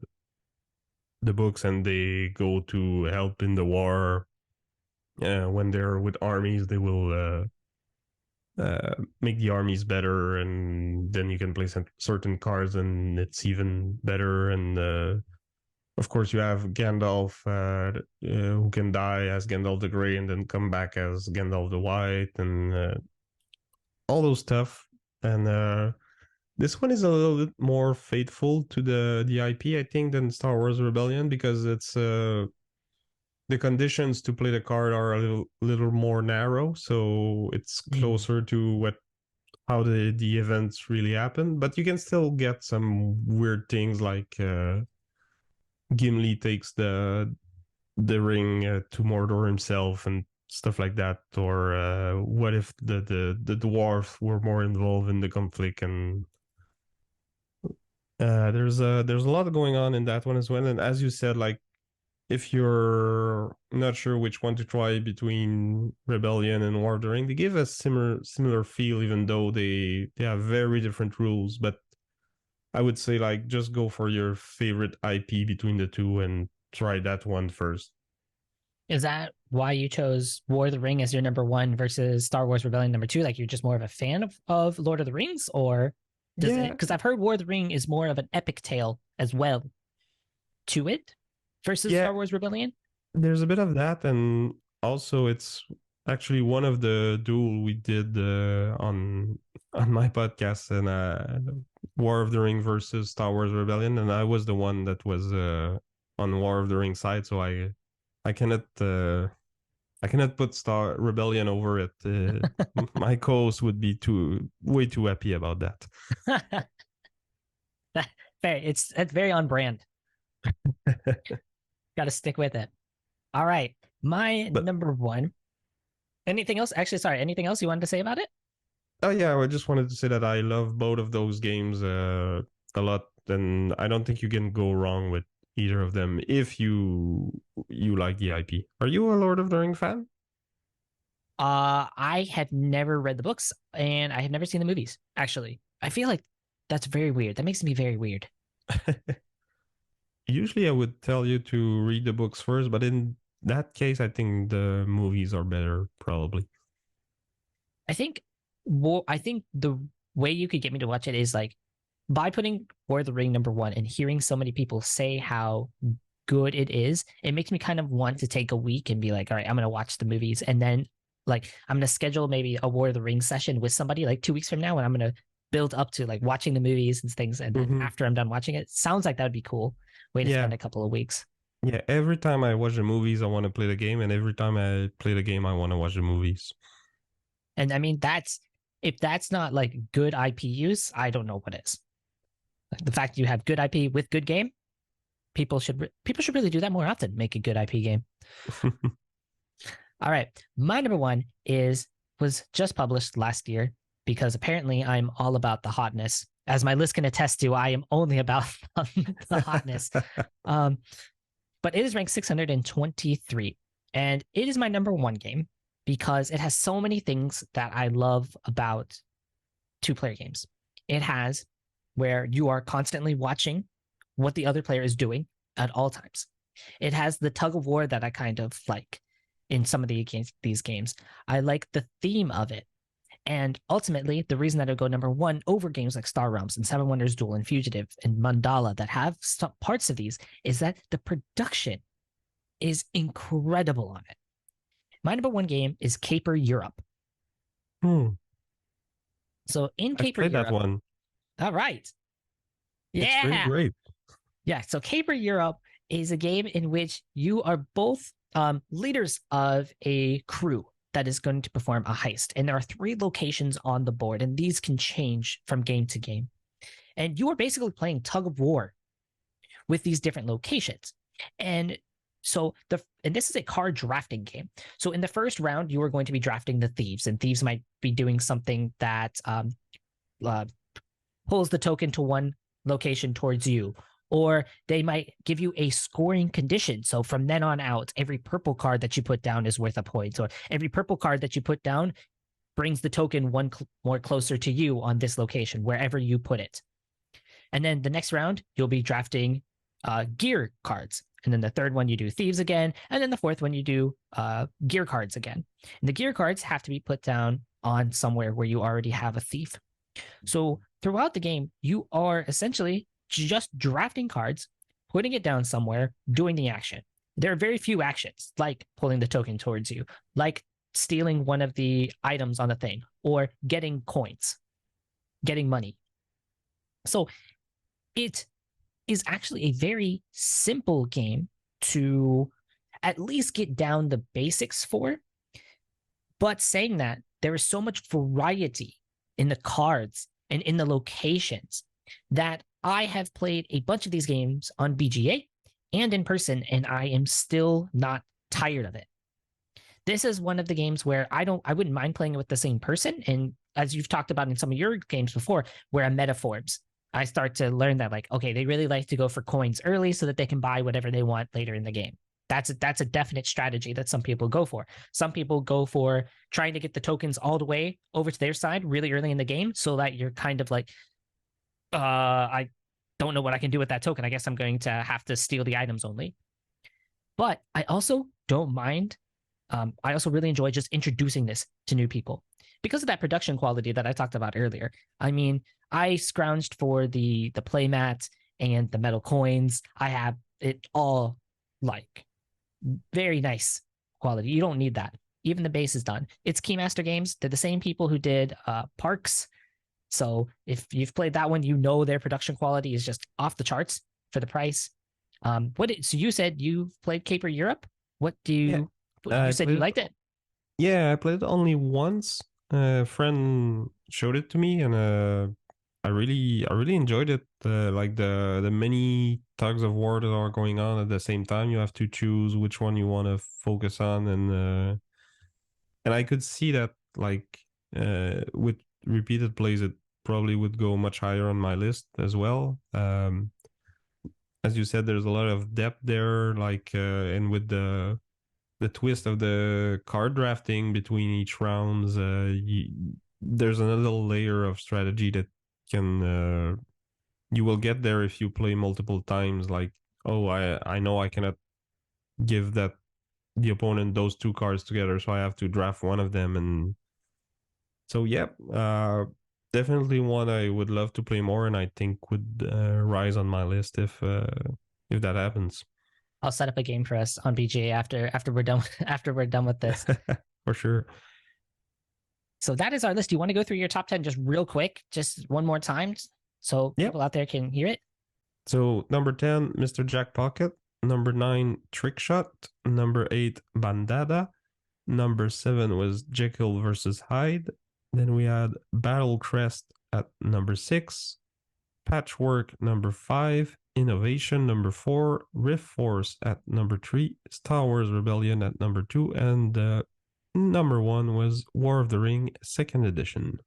books, and they go to help in the war. When they're with armies, they will make the armies better, and then you can play certain cards and it's even better. And of course you have Gandalf who can die as Gandalf the Grey and then come back as Gandalf the White, and all those stuff. And this one is a little bit more faithful to the IP, I think, than Star Wars Rebellion, because it's the conditions to play the card are a little more narrow, so it's closer to how the events really happen. But you can still get some weird things, like Gimli takes the ring to Mordor himself and stuff like that, or what if the dwarves were more involved in the conflict, and there's a lot going on in that one as well. And as you said, like if you're not sure which one to try between Rebellion and War of the Ring, they give a similar feel, even though they have very different rules. But I would say like just go for your favorite IP between the two and try that one first.
Is that why you chose War of the Ring as your number one versus Star Wars Rebellion number two? Like you're just more of a fan of Lord of the Rings, or does it? Because I've heard War of the Ring is more of an epic tale as well to it versus Star Wars Rebellion.
There's a bit of that, and also it's actually one of the duel we did on my podcast, and War of the Ring versus Star Wars Rebellion, and I was the one that was on War of the Ring side, so I cannot put Star Rebellion over it. My co-host would be way too happy about that.
Fair. It's very on brand. Got to stick with it. All right, number one. Anything else? Actually, sorry. Anything else you wanted to say about it?
Oh yeah, I just wanted to say that I love both of those games a lot, and I don't think you can go wrong with either of them if you like the IP. Are you a Lord of the Ring fan?
I have never read the books and I have never seen the movies. Actually, I feel like that's very weird. That makes me very weird.
Usually, I would tell you to read the books first, but in that case, I think the movies are better, probably.
I think the way you could get me to watch it is like by putting War of the Ring number one and hearing so many people say how good it is, it makes me kind of want to take a week and be like, all right, I'm going to watch the movies. And then like, I'm going to schedule maybe a War of the Ring session with somebody like 2 weeks from now. And I'm going to build up to like watching the movies and things. And then after I'm done watching it, sounds like that would be cool. Way to spend a couple of weeks.
Yeah. Every time I watch the movies, I want to play the game. And every time I play the game, I want to watch the movies.
And I mean, if that's not like good IP use, I don't know what is. The fact you have good IP with good game, people should really do that more often. Make a good IP game. All right, my number one was just published last year because apparently I'm all about the hotness. As my list can attest to, I am only about the hotness. But it is ranked 623, and it is my number one game because it has so many things that I love about two-player games. It has where you are constantly watching what the other player is doing at all times. It has the tug of war that I kind of like in some of these games. I like the theme of it. And ultimately, the reason that it would go number one over games like Star Realms and Seven Wonders Duel and Fugitive and Mandala that have some parts of these is that the production is incredible on it. My number one game is Caper Europe. So in Caper Europe,
that one.
All right. Yeah.
It's great.
Yeah. So Caper Europe is a game in which you are both leaders of a crew that is going to perform a heist. And there are 3 locations on the board, and these can change from game to game. And you are basically playing tug of war with these different locations. And so this is a card drafting game. So in the first round, you are going to be drafting the thieves, and thieves might be doing something that pulls the token to one location towards you, or they might give you a scoring condition. So from then on out, every purple card that you put down is worth a point, or every purple card that you put down brings the token one more closer to you on this location, wherever you put it. And then the next round, you'll be drafting gear cards. And then the third one, you do thieves again. And then the fourth one, you do gear cards again. And the gear cards have to be put down on somewhere where you already have a thief. So throughout the game, you are essentially just drafting cards, putting it down somewhere, doing the action. There are very few actions, like pulling the token towards you, like stealing one of the items on the thing, or getting coins, getting money. So it is actually a very simple game to at least get down the basics for. But saying that, there is so much variety in the cards and in the locations that I have played a bunch of these games on BGA, and in person, and I am still not tired of it. This is one of the games where I wouldn't mind playing it with the same person. And as you've talked about in some of your games before, where a meta forms, I start to learn that, like, okay, they really like to go for coins early so that they can buy whatever they want later in the game. That's a definite strategy that some people go for. Some people go for trying to get the tokens all the way over to their side really early in the game so that you're kind of like, I don't know what I can do with that token. I guess I'm going to have to steal the items only. But I also don't mind. I also really enjoy just introducing this to new people because of that production quality that I talked about earlier. I mean, I scrounged for the playmat and the metal coins. I have it all like very nice quality. You don't need that. Even the base is done. It's Keymaster Games. They're the same people who did Parks. So if you've played that one, you know their production quality is just off the charts for the price. So you said you've played Caper Europe? What do you?
Yeah,
you said you liked it.
Yeah, I played it only once. A friend showed it to me, and I really enjoyed it. Like the many tugs of war that are going on at the same time. You have to choose which one you want to focus on, and I could see that like with repeated plays, it probably would go much higher on my list as well. As you said, there's a lot of depth there, like and with the twist of the card drafting between each rounds, there's another layer of strategy that can you will get there if you play multiple times. Like, oh, I know I cannot give the opponent those two cards together, so I have to draft one of them. And so yeah, definitely one I would love to play more, and I think would rise on my list if that happens.
I'll set up a game for us on BGA after we're done with this.
For sure.
So that is our list. Do you want to go through your top 10 just real quick, just one more time, so people out there can hear it?
So number 10, Mr. Jack Pocket. Number 9, Trick Shot. Number 8, Bandada. Number 7 was Jekyll versus Hyde. Then we had Battlecrest at number 6. Patchwork number 5. Innovation number 4, Riftforce at number 3, Star Wars Rebellion at number 2, and number 1 was War of the Ring 2nd edition.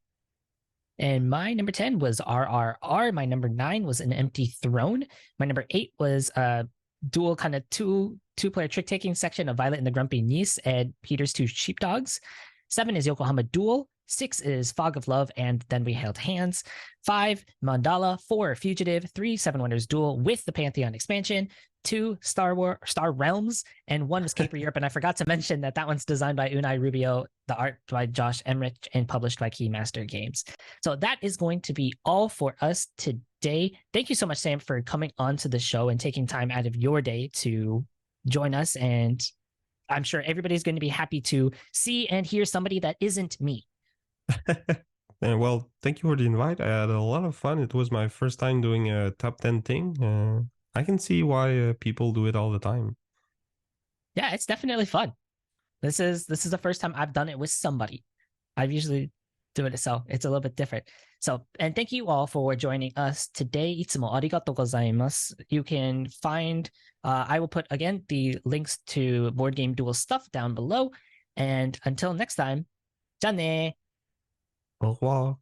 And my number 10 was RRR. My number 9 was An Empty Throne. My number 8 was a dual kind of two-player trick-taking section of Violet and the Grumpy Niece and Peter's Two Sheepdogs. 7 is Yokohama Duel. 6 is Fog of Love, and Then We Held Hands. 5, Mandala. 4, Fugitive. 3, Seven Wonders Duel with the Pantheon expansion. 2, Star Realms, and 1 was Caper Europe. And I forgot to mention that one's designed by Unai Rubio, the art by Josh Emmerich, and published by Keymaster Games. So that is going to be all for us today. Thank you so much, Sam, for coming onto the show and taking time out of your day to join us. And I'm sure everybody's going to be happy to see and hear somebody that isn't me.
Well, thank you for the invite. I had a lot of fun. It was my first time doing a top 10 thing. I can see why people do it all the time.
Yeah, it's definitely fun. This is the first time I've done it with somebody. I've usually do it, so it's a little bit different. So, and thank you all for joining us today. いつもありがとうございます. You can find, I will put again the links to Board Game Duel stuff down below. And until next time, じゃあね.
Au revoir.